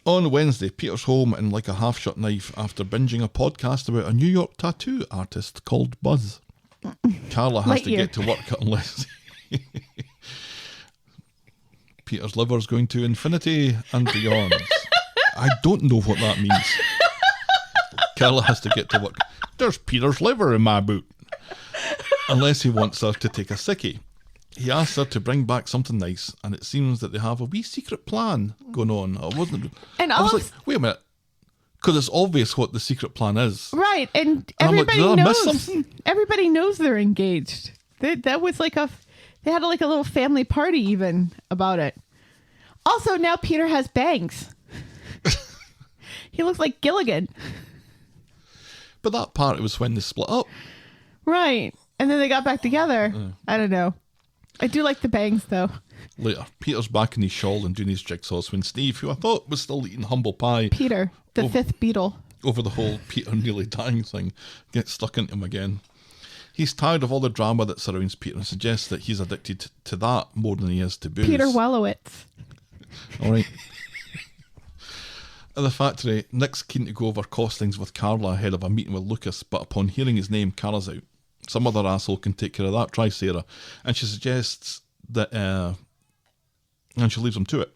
Speaker 5: On Wednesday, Peter's home in like a half-shut knife after binging a podcast about a New York tattoo artist called Buzz. Carla has to get to work unless Peter's liver's going to infinity and beyond. I don't know what that means. Carla has to get to work. There's Peter's liver in my boot. Unless he wants her to take a sickie. He asks her to bring back something nice, and it seems that they have a wee secret plan going on. I was like, wait a minute. Because it's obvious what the secret plan is.
Speaker 6: Right, and
Speaker 5: I'm like,
Speaker 6: everybody
Speaker 5: did I miss
Speaker 6: knows.
Speaker 5: something?
Speaker 6: Everybody knows they're engaged. That was like they had like a little family party even about it. Also, now Peter has bangs. He looks like Gilligan.
Speaker 5: But that part, it was when they split up.
Speaker 6: Right, and then they got back together. I don't know. I do like the bangs though.
Speaker 5: Later, Peter's back in his shawl and doing his jigsaws when Steve, who I thought was still eating humble pie,
Speaker 6: Peter, the fifth Beatle,
Speaker 5: over the whole Peter nearly dying thing, gets stuck into him again. He's tired of all the drama that surrounds Peter and suggests that he's addicted to that more than he is to booze.
Speaker 6: Peter Wallowitz.
Speaker 5: All right. At the factory, Nick's keen to go over costings with Carla ahead of a meeting with Lucas, but upon hearing his name, Carla's out. Some other asshole can take care of that, try Sarah. And she suggests that, and she leaves him to it.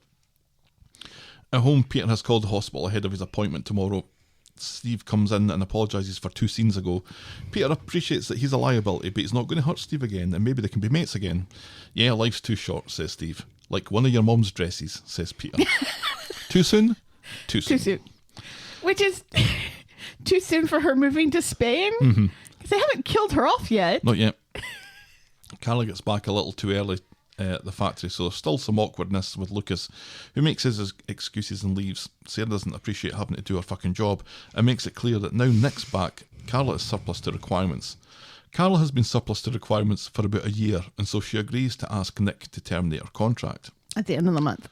Speaker 5: At home, Peter has called the hospital ahead of his appointment tomorrow. Steve comes in and apologises for 2 scenes ago. Peter appreciates that he's a liability, but he's not going to hurt Steve again, and maybe they can be mates again. Yeah, life's too short, says Steve. Like one of your mum's dresses, says Peter. Too soon? Too soon.
Speaker 6: Too soon. Which is too soon for her moving to Spain? Because they haven't killed her off yet.
Speaker 5: Not yet. Carla gets back a little too early at the factory, so there's still some awkwardness with Lucas, who makes his excuses and leaves. Sarah doesn't appreciate having to do her fucking job and makes it clear that now Nick's back, Carla is surplus to requirements. Carla has been surplus to requirements for about a year, and so she agrees to ask Nick to terminate her contract.
Speaker 6: At the end of the month.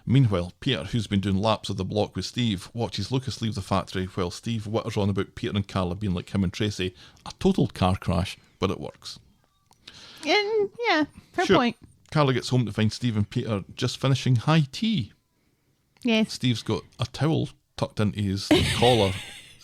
Speaker 5: Meanwhile, Peter, who's been doing laps of the block with Steve, watches Lucas leave the factory while Steve witters on about Peter and Carla being like him and Tracy. A total car crash, but it works.
Speaker 6: And yeah, fair
Speaker 5: Sure.
Speaker 6: point.
Speaker 5: Carla gets home to find Steve and Peter just finishing high tea.
Speaker 6: Yes.
Speaker 5: Steve's got a towel tucked into his collar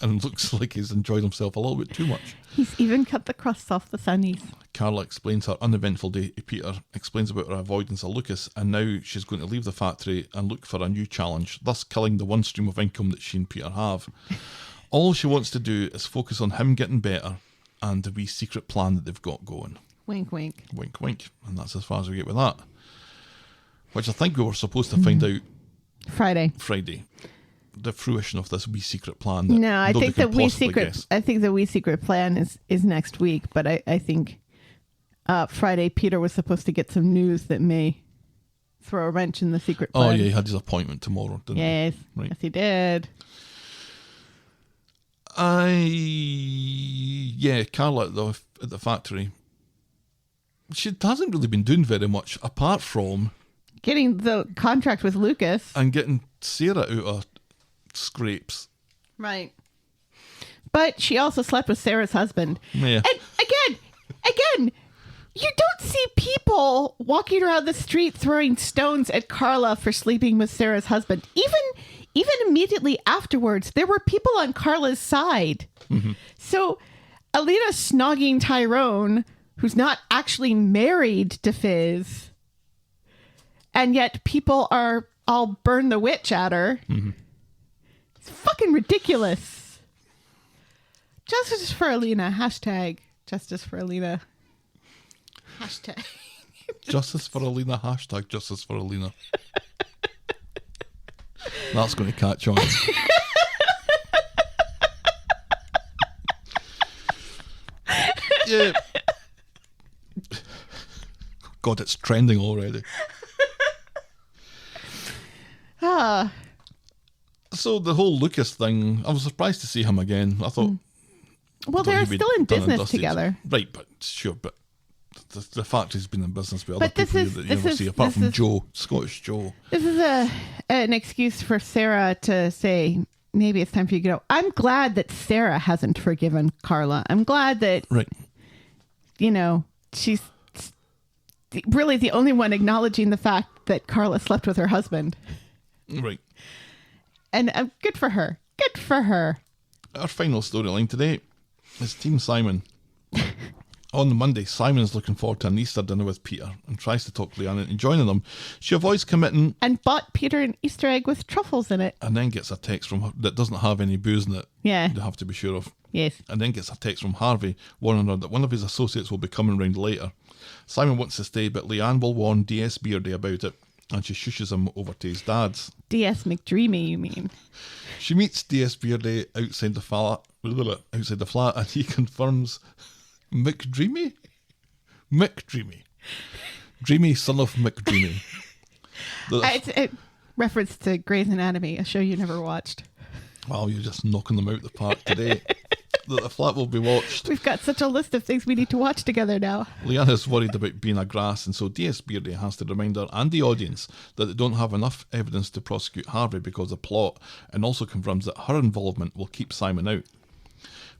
Speaker 5: and looks like he's enjoyed himself a little bit too much.
Speaker 6: He's even cut the crusts off the sunnies.
Speaker 5: Carla explains her uneventful day to Peter, explains about her avoidance of Lucas, and now she's going to leave the factory and look for a new challenge, thus killing the one stream of income that she and Peter have. All she wants to do is focus on him getting better and the wee secret plan that they've got going.
Speaker 6: Wink, wink.
Speaker 5: Wink, wink. And that's as far as we get with that. Which I think we were supposed to find out
Speaker 6: Friday.
Speaker 5: The fruition of this wee secret plan. That
Speaker 6: No, I
Speaker 5: nobody
Speaker 6: think
Speaker 5: can
Speaker 6: the wee
Speaker 5: possibly
Speaker 6: secret.
Speaker 5: guess.
Speaker 6: I think the wee secret plan is next week. But I think Friday Peter was supposed to get some news that may throw a wrench in the secret plan.
Speaker 5: Oh yeah, he had his appointment tomorrow, didn't
Speaker 6: Yes,
Speaker 5: he? Right.
Speaker 6: yes, he did.
Speaker 5: Carla at the factory. She hasn't really been doing very much apart from
Speaker 6: Getting the contract with Lucas.
Speaker 5: and getting Sarah out of scrapes.
Speaker 6: Right. But she also slept with Sarah's husband.
Speaker 5: Yeah.
Speaker 6: And again, you don't see people walking around the street throwing stones at Carla for sleeping with Sarah's husband. Even immediately afterwards, there were people on Carla's side.
Speaker 5: Mm-hmm.
Speaker 6: So Alina snogging Tyrone, who's not actually married to Fiz, and yet people are all burn the witch at her.
Speaker 5: Mm-hmm.
Speaker 6: It's fucking ridiculous. Justice for Alina. Hashtag justice for Alina. Hashtag.
Speaker 5: Justice for Alina. Hashtag justice for Alina. That's going to catch on. Yeah. God, it's trending already. So the whole Lucas thing, I was surprised to see him again. I thought,
Speaker 6: Well, they're still in business together.
Speaker 5: Right, but sure, but the factory's been in business with
Speaker 6: But
Speaker 5: other people that you never see, apart from Joe, Scottish Joe.
Speaker 6: This is an excuse for Sarah to say, maybe it's time for you to go. I'm glad that Sarah hasn't forgiven Carla. I'm glad that,
Speaker 5: Right.
Speaker 6: She's really the only one acknowledging the fact that Carla slept with her husband.
Speaker 5: Right.
Speaker 6: And good for her. Good for her.
Speaker 5: Our final storyline today is Team Simon. On Monday, Simon is looking forward to an Easter dinner with Peter and tries to talk Leanne into joining them. She avoids committing
Speaker 6: And bought Peter an Easter egg with truffles in it.
Speaker 5: and then gets a text from her that doesn't have any booze in it.
Speaker 6: Yeah.
Speaker 5: You have to be sure of.
Speaker 6: Yes.
Speaker 5: And then gets a text from Harvey warning her that one of his associates will be coming round later. Simon wants to stay, but Leanne will warn DS Beardy about it, and she shushes him over to his dad's.
Speaker 6: DS McDreamy, you mean?
Speaker 5: She meets DS Beardy outside the flat, and he confirms McDreamy? McDreamy. Dreamy, son of McDreamy.
Speaker 6: It's a reference to Grey's Anatomy, a show you never watched.
Speaker 5: Wow, you're just knocking them out the park today. The flat will be watched.
Speaker 6: We've got such a list of things we need to watch together now.
Speaker 5: Leanne is worried about being a grass, and so DS Beardy has to remind her and the audience that they don't have enough evidence to prosecute Harvey because of plot, and also confirms that her involvement will keep Simon out.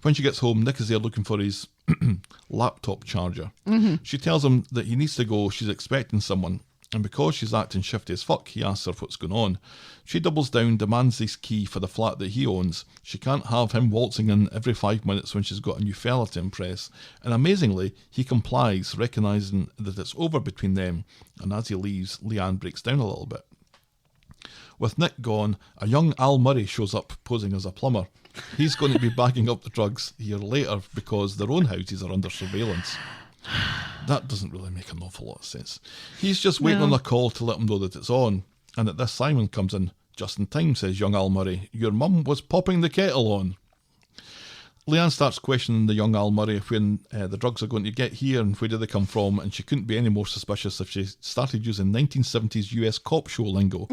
Speaker 5: When she gets home, Nick is there looking for his laptop charger. Mm-hmm. She tells him that he needs to go, she's expecting someone, And because she's acting shifty as fuck, he asks her what's going on. She doubles down, demands his key for the flat that he owns. She can't have him waltzing in every 5 minutes when she's got a new fella to impress. And amazingly, he complies, recognising that it's over between them. And as he leaves, Leanne breaks down a little bit. With Nick gone, a young Al Murray shows up posing as a plumber. He's going to be bagging up the drugs a year later because their own houses are under surveillance. That doesn't really make an awful lot of sense. He's just waiting on a call to let him know that it's on. And at this, Simon comes in. Just in time, says young Al Murray. Your mum was popping the kettle on. Leanne starts questioning the young Al Murray when the drugs are going to get here and where do they come from, and she couldn't be any more suspicious if she started using 1970s US cop show lingo.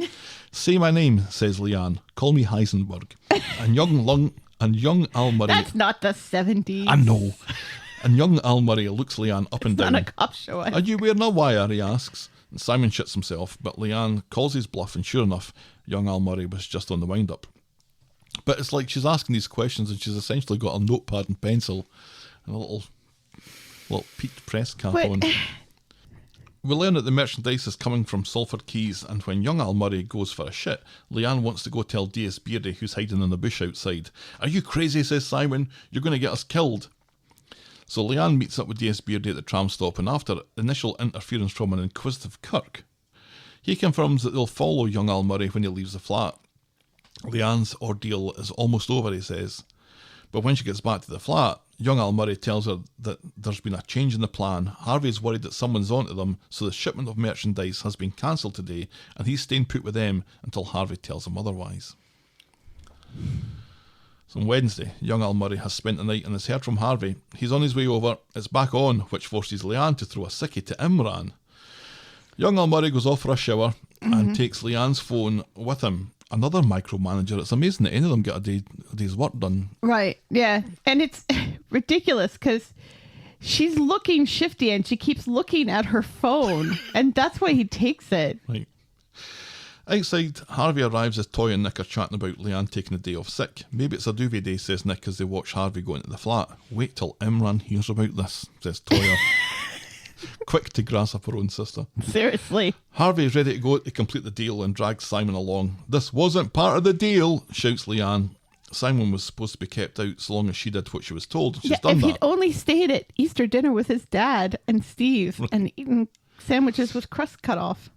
Speaker 5: Say my name, says Leanne. Call me Heisenberg. And young Al Murray...
Speaker 6: That's not the 70s.
Speaker 5: I know. And young Al Murray looks Leanne up and down.
Speaker 6: Not a cop show.
Speaker 5: Are you wearing a wire? He asks. And Simon shits himself, but Leanne calls his bluff, and sure enough, young Al Murray was just on the wind-up. But it's like she's asking these questions and she's essentially got a notepad and pencil and a little peaked press cap on. We learn that the merchandise is coming from Salford Quays, and when young Al Murray goes for a shit, Leanne wants to go tell D.S. Beardy, who's hiding in the bush outside. Are you crazy, says Simon. You're going to get us killed. So Leanne meets up with D.S. Beardy at the tram stop, and after initial interference from an inquisitive Kirk, he confirms that they'll follow young Al Murray when he leaves the flat. Leanne's ordeal is almost over, he says. But when she gets back to the flat, young Al Murray tells her that there's been a change in the plan. Harvey's worried that someone's onto them, so the shipment of merchandise has been cancelled today, and he's staying put with them until Harvey tells him otherwise. So on Wednesday, young Al Murray has spent the night and has heard from Harvey. He's on his way over. It's back on, which forces Leanne to throw a sickie to Imran. Young Al Murray goes off for a shower and takes Leanne's phone with him. Another micromanager. It's amazing that any of them get a day's work done.
Speaker 6: Right, yeah. And it's ridiculous because she's looking shifty and she keeps looking at her phone. And that's why he takes it.
Speaker 5: Right. Outside, Harvey arrives as Toy and Nick are chatting about Leanne taking a day off sick. Maybe it's a duvet day, says Nick as they watch Harvey go into the flat. Wait till Imran hears about this, says Toya. Quick to grasp her own sister.
Speaker 6: Seriously.
Speaker 5: Harvey is ready to go to complete the deal and drags Simon along. This wasn't part of the deal, shouts Leanne. Simon was supposed to be kept out so long as she did what she was told. And she's done
Speaker 6: if
Speaker 5: that.
Speaker 6: he'd only stayed at Easter dinner with his dad and Steve and eaten sandwiches with crust cut off.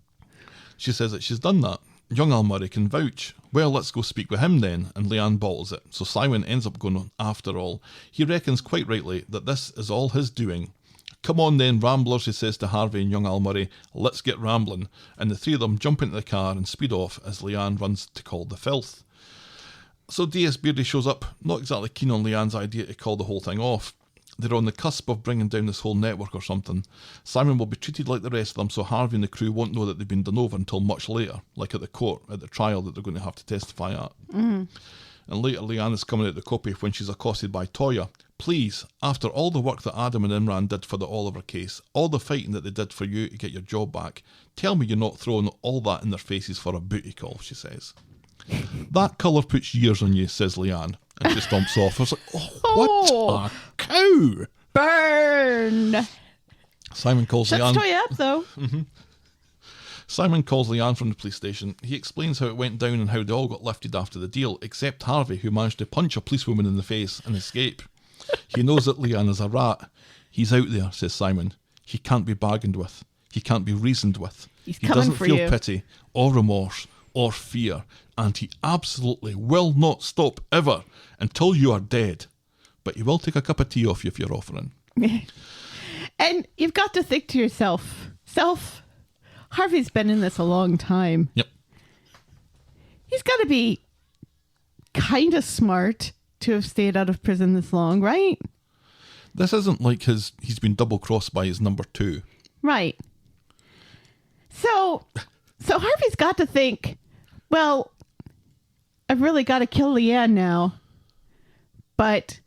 Speaker 5: She says that she's done that. Young Al Murray can vouch. Well, let's go speak with him then, and Leanne bottles it. So Simon ends up going on after all. He reckons quite rightly that this is all his doing. Come on then, ramblers, he says to Harvey and young Al Murray. Let's get rambling. And the three of them jump into the car and speed off as Leanne runs to call the filth. So D.S. Beardy shows up, not exactly keen on Leanne's idea to call the whole thing off. They're on the cusp of bringing down this whole network or something. Simon will be treated like the rest of them, so Harvey and the crew won't know that they've been done over until much later, like at the court, at the trial that they're going to have to testify at. And later, Leanne is coming out the copy when she's accosted by Toya. Please, after all the work that Adam and Imran did for the Oliver case, all the fighting that they did for you to get your job back, tell me you're not throwing all that in their faces for a booty call, she says. That colour puts years on you, says Leanne. And she stomps off. I was like, what a cow!
Speaker 6: Burn!
Speaker 5: Simon calls
Speaker 6: Shuts
Speaker 5: Leanne.
Speaker 6: Toy up, though.
Speaker 5: Simon calls Leanne from the police station. He explains how it went down and how they all got lifted after the deal, except Harvey, who managed to punch a policewoman in the face and escape. He knows that Leanne is a rat. He's out there, says Simon. He can't be bargained with. He can't be reasoned with.
Speaker 6: He's
Speaker 5: He
Speaker 6: coming
Speaker 5: doesn't
Speaker 6: for
Speaker 5: feel
Speaker 6: you.
Speaker 5: pity or remorse or fear, and he absolutely will not stop ever until you are dead. But he will take a cup of tea off you if you're offering.
Speaker 6: And you've got to think to yourself, Harvey's been in this a long time.
Speaker 5: Yep.
Speaker 6: He's got to be kind of smart to have stayed out of prison this long, right?
Speaker 5: This isn't like he's been double-crossed by his number two.
Speaker 6: Right. So Harvey's got to think, well, I've really got to kill Leanne now, but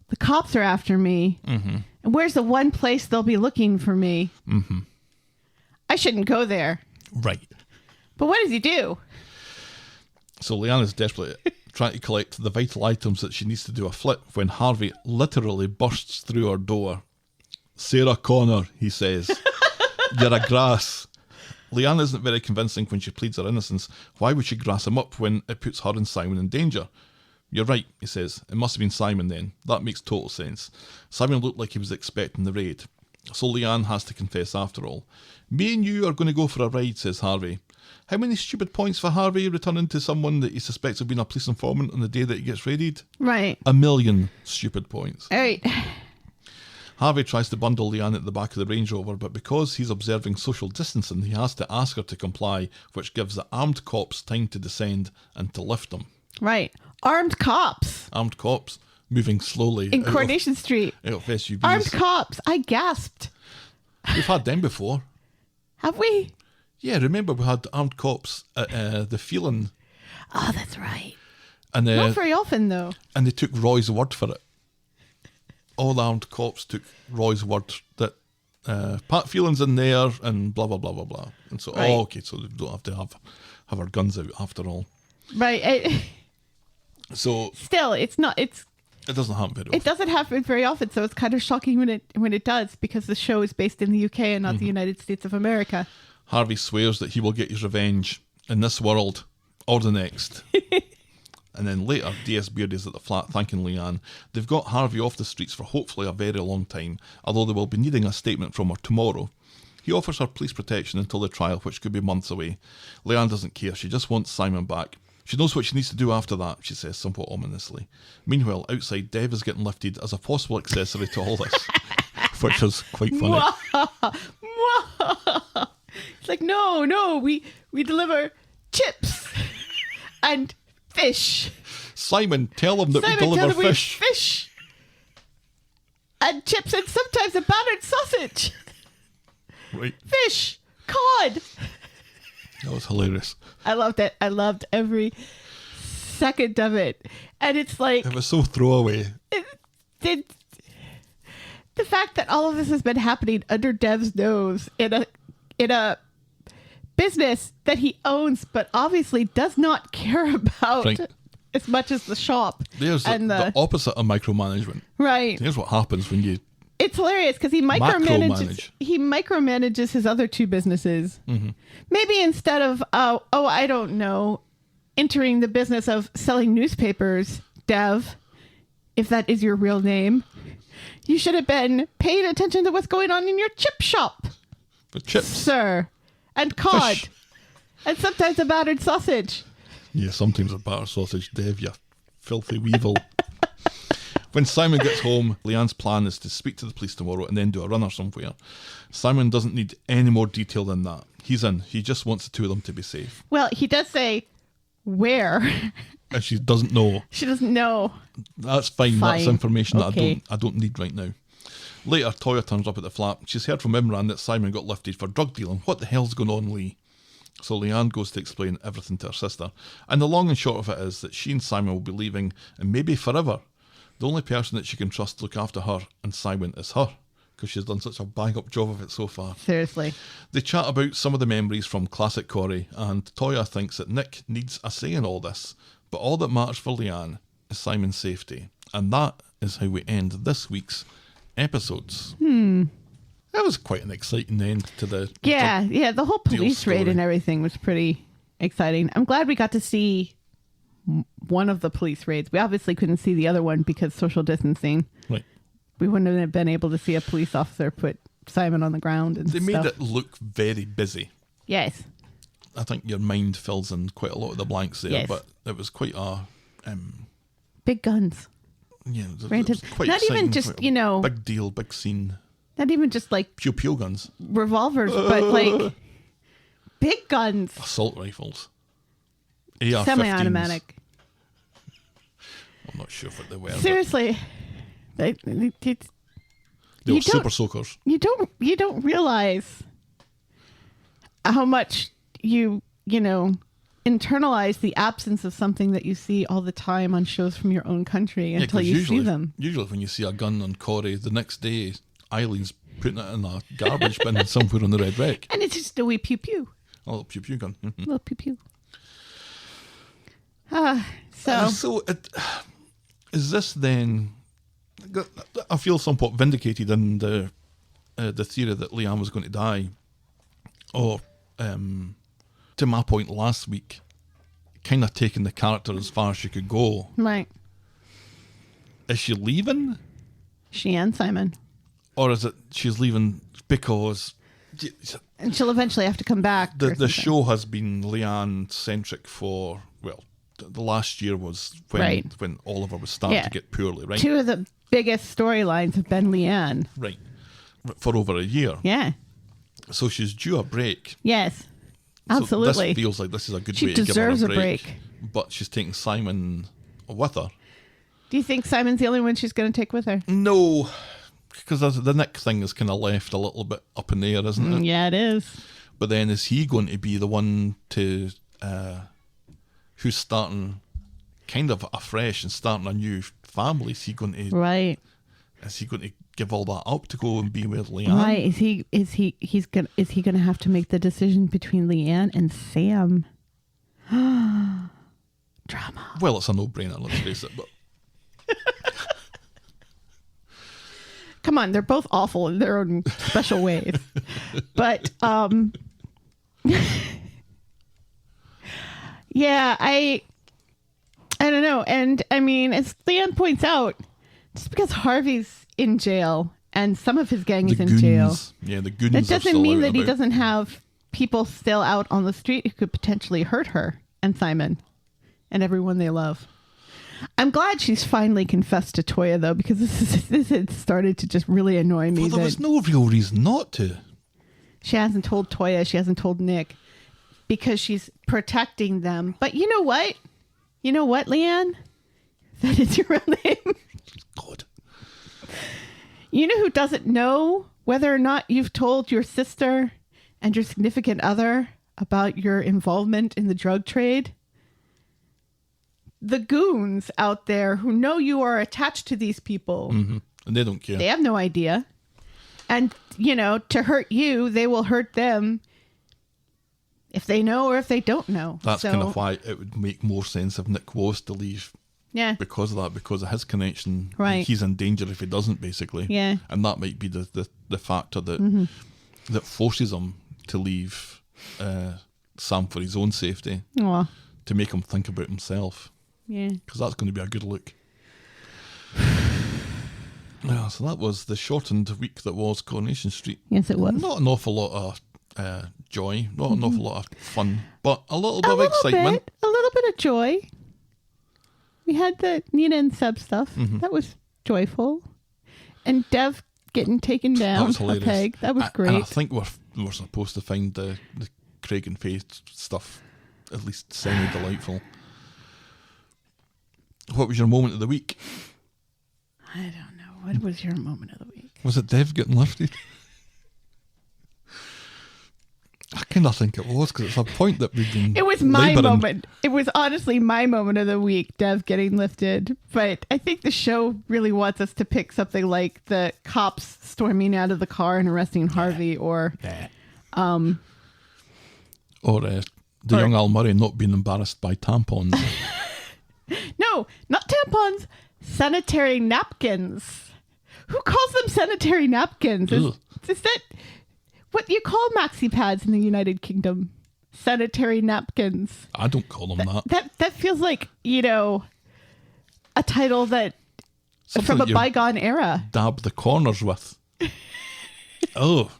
Speaker 6: the cops are after me. Mm-hmm. And where's the one place they'll be looking for me? Mm-hmm. I shouldn't go there.
Speaker 5: Right.
Speaker 6: But what does he do?
Speaker 5: So Leanne is desperately trying to collect the vital items that she needs to do a flip when Harvey literally bursts through her door. Sarah Connor, he says. You're a grass. Leanne isn't very convincing when she pleads her innocence. Why would she grass him up when it puts her and Simon in danger? You're right, he says. It must have been Simon then. That makes total sense. Simon looked like he was expecting the raid. So Leanne has to confess after all. Me and you are going to go for a ride, says Harvey. How many stupid points for Harvey returning to someone that he suspects of being a police informant on the day that he gets raided?
Speaker 6: Right.
Speaker 5: 1,000,000 stupid points.
Speaker 6: All right.
Speaker 5: Harvey tries to bundle Leanne at the back of the Range Rover, but because he's observing social distancing, he has to ask her to comply, which gives the armed cops time to descend and to lift him.
Speaker 6: Right. Armed cops.
Speaker 5: Armed cops moving slowly
Speaker 6: In Coronation Street.
Speaker 5: Out of SUVs.
Speaker 6: Armed cops. I gasped.
Speaker 5: We've had them before.
Speaker 6: Have we?
Speaker 5: Yeah, remember we had armed cops at the Feeling.
Speaker 6: Oh, that's right.
Speaker 5: And
Speaker 6: Not very often, though.
Speaker 5: and they took Roy's word for it. All the armed cops took Roy's word that Pat Phelan's in there and blah, blah, blah, blah, blah. And so,
Speaker 6: Right.
Speaker 5: okay, so they don't have to have our guns out after all.
Speaker 6: Right.
Speaker 5: So
Speaker 6: Still, it's not. It
Speaker 5: doesn't happen very often.
Speaker 6: doesn't happen very often, so it's kind of shocking when it does, because the show is based in the UK and not the United States of America.
Speaker 5: Harvey swears that he will get his revenge in this world or the next. And then later, D.S. Beardy's at the flat thanking Leanne. They've got Harvey off the streets for hopefully a very long time, although they will be needing a statement from her tomorrow. He offers her police protection until the trial, which could be months away. Leanne doesn't care. She just wants Simon back. She knows what she needs to do after that, she says somewhat ominously. Meanwhile, outside, Dev is getting lifted as a possible accessory to all this, which is quite funny.
Speaker 6: It's like, no, we deliver chips and fish.
Speaker 5: Simon, tell them that we deliver
Speaker 6: we have
Speaker 5: fish.
Speaker 6: fish and chips and sometimes a battered sausage.
Speaker 5: Right.
Speaker 6: Fish, cod.
Speaker 5: That was hilarious.
Speaker 6: I loved it. I loved every second of it. And it's like
Speaker 5: It was so throwaway.
Speaker 6: the fact that all of this has been happening under Dev's nose in a business that he owns but obviously does not care about
Speaker 5: Right.
Speaker 6: as much as the shop.
Speaker 5: There's
Speaker 6: and
Speaker 5: the opposite of micromanagement.
Speaker 6: right.
Speaker 5: Here's what happens when you...
Speaker 6: It's hilarious because he
Speaker 5: Macromanage.
Speaker 6: micromanages his other two businesses.
Speaker 5: Mm-hmm.
Speaker 6: Maybe instead of I don't know, entering the business of selling newspapers, Dev, if that is your real name, you should have been paying attention to what's going on in your chip shop,
Speaker 5: But chips.
Speaker 6: sir, and cod,
Speaker 5: Fish.
Speaker 6: and sometimes a battered sausage.
Speaker 5: Yeah, sometimes a batter sausage, Dev, you filthy weevil. When Simon gets home, Leanne's plan is to speak to the police tomorrow and then do a runner somewhere. Simon doesn't need any more detail than that. He's in. He just wants the two of them to be safe.
Speaker 6: Well, he does say where.
Speaker 5: And she doesn't know.
Speaker 6: She doesn't know.
Speaker 5: That's fine. That's
Speaker 6: Fine.
Speaker 5: information that
Speaker 6: Okay.
Speaker 5: I don't need right now. Later, Toya turns up at the flat. She's heard from Imran that Simon got lifted for drug dealing. What the hell's going on, Lee? So Leanne goes to explain everything to her sister. And the long and short of it is that she and Simon will be leaving, and maybe forever. The only person that she can trust to look after her and Simon is her, because she's done such a bang-up job of it so far.
Speaker 6: Seriously.
Speaker 5: They chat about some of the memories from classic Corey, and Toya thinks that Nick needs a say in all this, but all that matters for Leanne is Simon's safety. And that is how we end this week's episodes. That was quite an exciting end to the...
Speaker 6: Yeah, the whole police raid
Speaker 5: story.
Speaker 6: and everything was pretty exciting. I'm glad we got to see one of the police raids. We obviously couldn't see the other one because social distancing.
Speaker 5: Right.
Speaker 6: We wouldn't have been able to see a police officer put Simon on the ground and
Speaker 5: They
Speaker 6: stuff.
Speaker 5: made it look very busy.
Speaker 6: Yes.
Speaker 5: I think your mind fills in quite a lot of the blanks there,
Speaker 6: Yes.
Speaker 5: but it was quite a...
Speaker 6: Big guns.
Speaker 5: yeah, it was
Speaker 6: Granted,
Speaker 5: quite
Speaker 6: not even
Speaker 5: exciting,
Speaker 6: just,
Speaker 5: quite a
Speaker 6: you know-
Speaker 5: Big deal, big scene.
Speaker 6: Not even just like
Speaker 5: Pew-pew guns.
Speaker 6: revolvers, but like big guns.
Speaker 5: Assault rifles. AR-15s.
Speaker 6: Semi-automatic.
Speaker 5: I'm not sure what they were.
Speaker 6: Seriously.
Speaker 5: They
Speaker 6: You
Speaker 5: were
Speaker 6: don't-
Speaker 5: super soakers.
Speaker 6: You don't realize how much you internalize the absence of something that you see all the time on shows from your own country
Speaker 5: Yeah,
Speaker 6: until
Speaker 5: 'cause
Speaker 6: you see them.
Speaker 5: Usually when you see a gun on Corey, the next day Eileen's putting it in a garbage bin somewhere on the red wreck.
Speaker 6: And it's just a wee pew pew.
Speaker 5: A little pew-pew gun. Mhm.
Speaker 6: Little pew pew. So
Speaker 5: So is this then... I feel somewhat vindicated in the theory that Leanne was going to die. Or to my point last week, kind of taking the character as far as she could go.
Speaker 6: Right.
Speaker 5: Is she leaving?
Speaker 6: She and Simon.
Speaker 5: Or is it she's leaving because...
Speaker 6: And she'll eventually have to come back.
Speaker 5: The show has been Leanne-centric for, well, the last year was when Oliver was starting to get poorly, right?
Speaker 6: Two of the biggest storylines have been Leanne.
Speaker 5: Right. For over a year.
Speaker 6: Yeah.
Speaker 5: So she's due a break.
Speaker 6: Yes. Absolutely.
Speaker 5: So this feels like this is a good
Speaker 6: She
Speaker 5: way to give her
Speaker 6: deserves
Speaker 5: a
Speaker 6: a
Speaker 5: break.
Speaker 6: break.
Speaker 5: But she's taking Simon with her.
Speaker 6: Do you think Simon's the only one she's going to take with her?
Speaker 5: No, because the Nick thing is kind of left a little bit up in the air, isn't it?
Speaker 6: Yeah, it is.
Speaker 5: But then is he going to be the one to who's starting kind of afresh and starting a new family? Is he going to give all that up to go and be with Leanne?
Speaker 6: Right. Is he gonna have to make the decision between Leanne and Sam? Drama.
Speaker 5: Well, it's a no-brainer, let's face it, but
Speaker 6: come on, they're both awful in their own special ways. But yeah, I don't know. And I mean, as Leanne points out, just because Harvey's in jail and some of his gang is in jail,
Speaker 5: the goons.
Speaker 6: that doesn't mean that he doesn't have people still out on the street who could potentially hurt her and Simon and everyone they love. I'm glad she's finally confessed to Toya, though, because this had started to just really annoy me.
Speaker 5: Well, there was no real reason not to.
Speaker 6: She hasn't told Toya. She hasn't told Nick because she's protecting them. But you know what? You know what, Leanne? That is your real name.
Speaker 5: God.
Speaker 6: You know who doesn't know whether or not you've told your sister and your significant other about your involvement in the drug trade? The goons out there who know you are attached to these people.
Speaker 5: Mm-hmm. And they don't care.
Speaker 6: They have no idea. And, you know, to hurt you, they will hurt them if they know or if they don't know.
Speaker 5: That's kind of why it would make more sense if Nick was to leave.
Speaker 6: Yeah.
Speaker 5: Because of that, because of his connection.
Speaker 6: Right.
Speaker 5: He's in danger if he doesn't, basically.
Speaker 6: Yeah.
Speaker 5: And that might be the factor that that forces him to leave Sam for his own safety.
Speaker 6: Aw.
Speaker 5: To make him think about himself.
Speaker 6: Yeah.
Speaker 5: Because that's going to be a good look. Yeah, so that was the shortened week that was Coronation Street.
Speaker 6: Yes, it was.
Speaker 5: Not an awful lot of joy, not an awful lot of fun, but a little bit of excitement.
Speaker 6: A little bit of joy. We had the Nina and Seb stuff. That was joyful. And Dev getting taken down.
Speaker 5: That was hilarious.
Speaker 6: Peg. That was great.
Speaker 5: And I think we're supposed to find the Craig and Faye stuff at least semi-delightful. What was your moment of the week?
Speaker 6: I don't know. What was your moment of the week?
Speaker 5: Was it Dev getting lifted? I kind of think it was, because it's a point that we've been
Speaker 6: It was my
Speaker 5: labouring.
Speaker 6: moment. It was honestly my moment of the week, Dev getting lifted. But I think the show really wants us to pick something like the cops storming out of the car and arresting Harvey, or
Speaker 5: the young Al Murray not being embarrassed by tampons.
Speaker 6: no, not tampons, sanitary napkins. Who calls them sanitary napkins? Is that what you call maxi pads in the United Kingdom? Sanitary napkins.
Speaker 5: I don't call them that.
Speaker 6: That feels like, you know, a title that
Speaker 5: Something
Speaker 6: from a
Speaker 5: that you
Speaker 6: bygone era.
Speaker 5: Dab the corners with. Oh,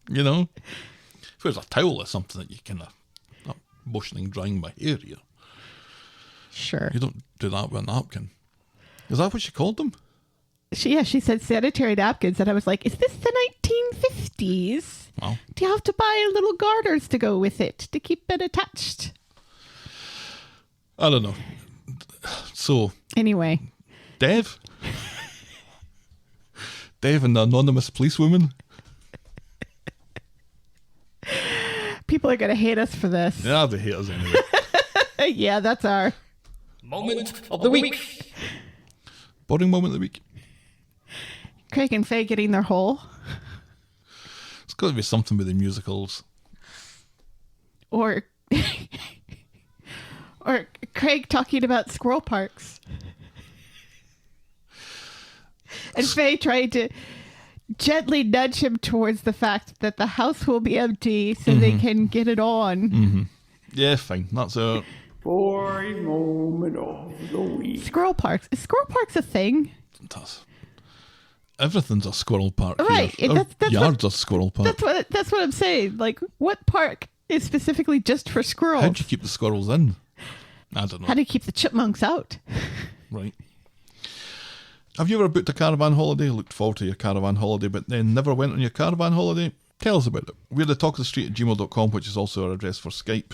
Speaker 5: you know, if it was a towel or something that you kind of not motioning drying my hair here.
Speaker 6: Sure.
Speaker 5: You don't do that with a napkin. Is that what she called them?
Speaker 6: She said sanitary napkins, and I was like, is this the 1950s?
Speaker 5: Well,
Speaker 6: Do you have to buy little garters to go with it to keep it attached?
Speaker 5: I don't know. So,
Speaker 6: Anyway.
Speaker 5: Dev and the anonymous policewoman.
Speaker 6: People are going to hate us for this.
Speaker 5: Yeah, they hate us anyway.
Speaker 6: Yeah, that's our
Speaker 4: Moment of the week.
Speaker 5: Boring moment of the week.
Speaker 6: Craig and Faye getting their hole.
Speaker 5: It's got to be something with the musicals.
Speaker 6: Or Craig talking about squirrel parks. And Faye tried to gently nudge him towards the fact that the house will be empty so they can get it on.
Speaker 5: Yeah, fine. That's a
Speaker 7: Boring moment of the week.
Speaker 6: Squirrel parks. Is squirrel parks a thing?
Speaker 5: That's everything's a squirrel park.
Speaker 6: Right.
Speaker 5: Here.
Speaker 6: That's
Speaker 5: Yard's a squirrel park.
Speaker 6: That's what I'm saying. Like, what park is specifically just for squirrels?
Speaker 5: How do you keep the squirrels in? I don't know.
Speaker 6: How do you keep the chipmunks out?
Speaker 5: Right. Have you ever booked a caravan holiday, looked forward to your caravan holiday, but then never went on your caravan holiday? Tell us about it. We're the talkofthestreet@gmail.com, which is also our address for Skype.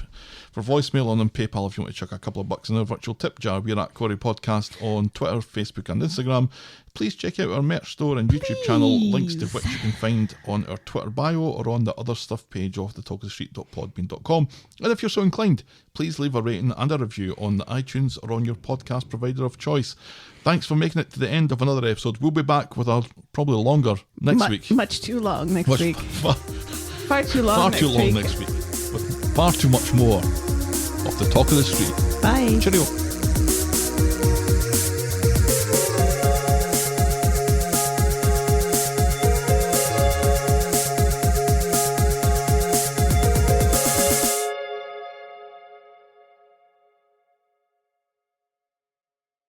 Speaker 5: For voicemail and on PayPal if you want to chuck a couple of bucks in our virtual tip jar. We're at Corey Podcast on Twitter, Facebook and Instagram. Please check out our merch store and YouTube channel, links to which you can find on our Twitter bio or on the other stuff page of thetalkofthestreet.podbean.com. And if you're so inclined, please leave a rating and a review on the iTunes or on your podcast provider of choice. Thanks for making it to the end of another episode. We'll be back with our probably longer next week.
Speaker 6: Much too long next week. Far too long
Speaker 5: next week. With far too much more of the Talk of the Street.
Speaker 6: Bye.
Speaker 5: Cheerio.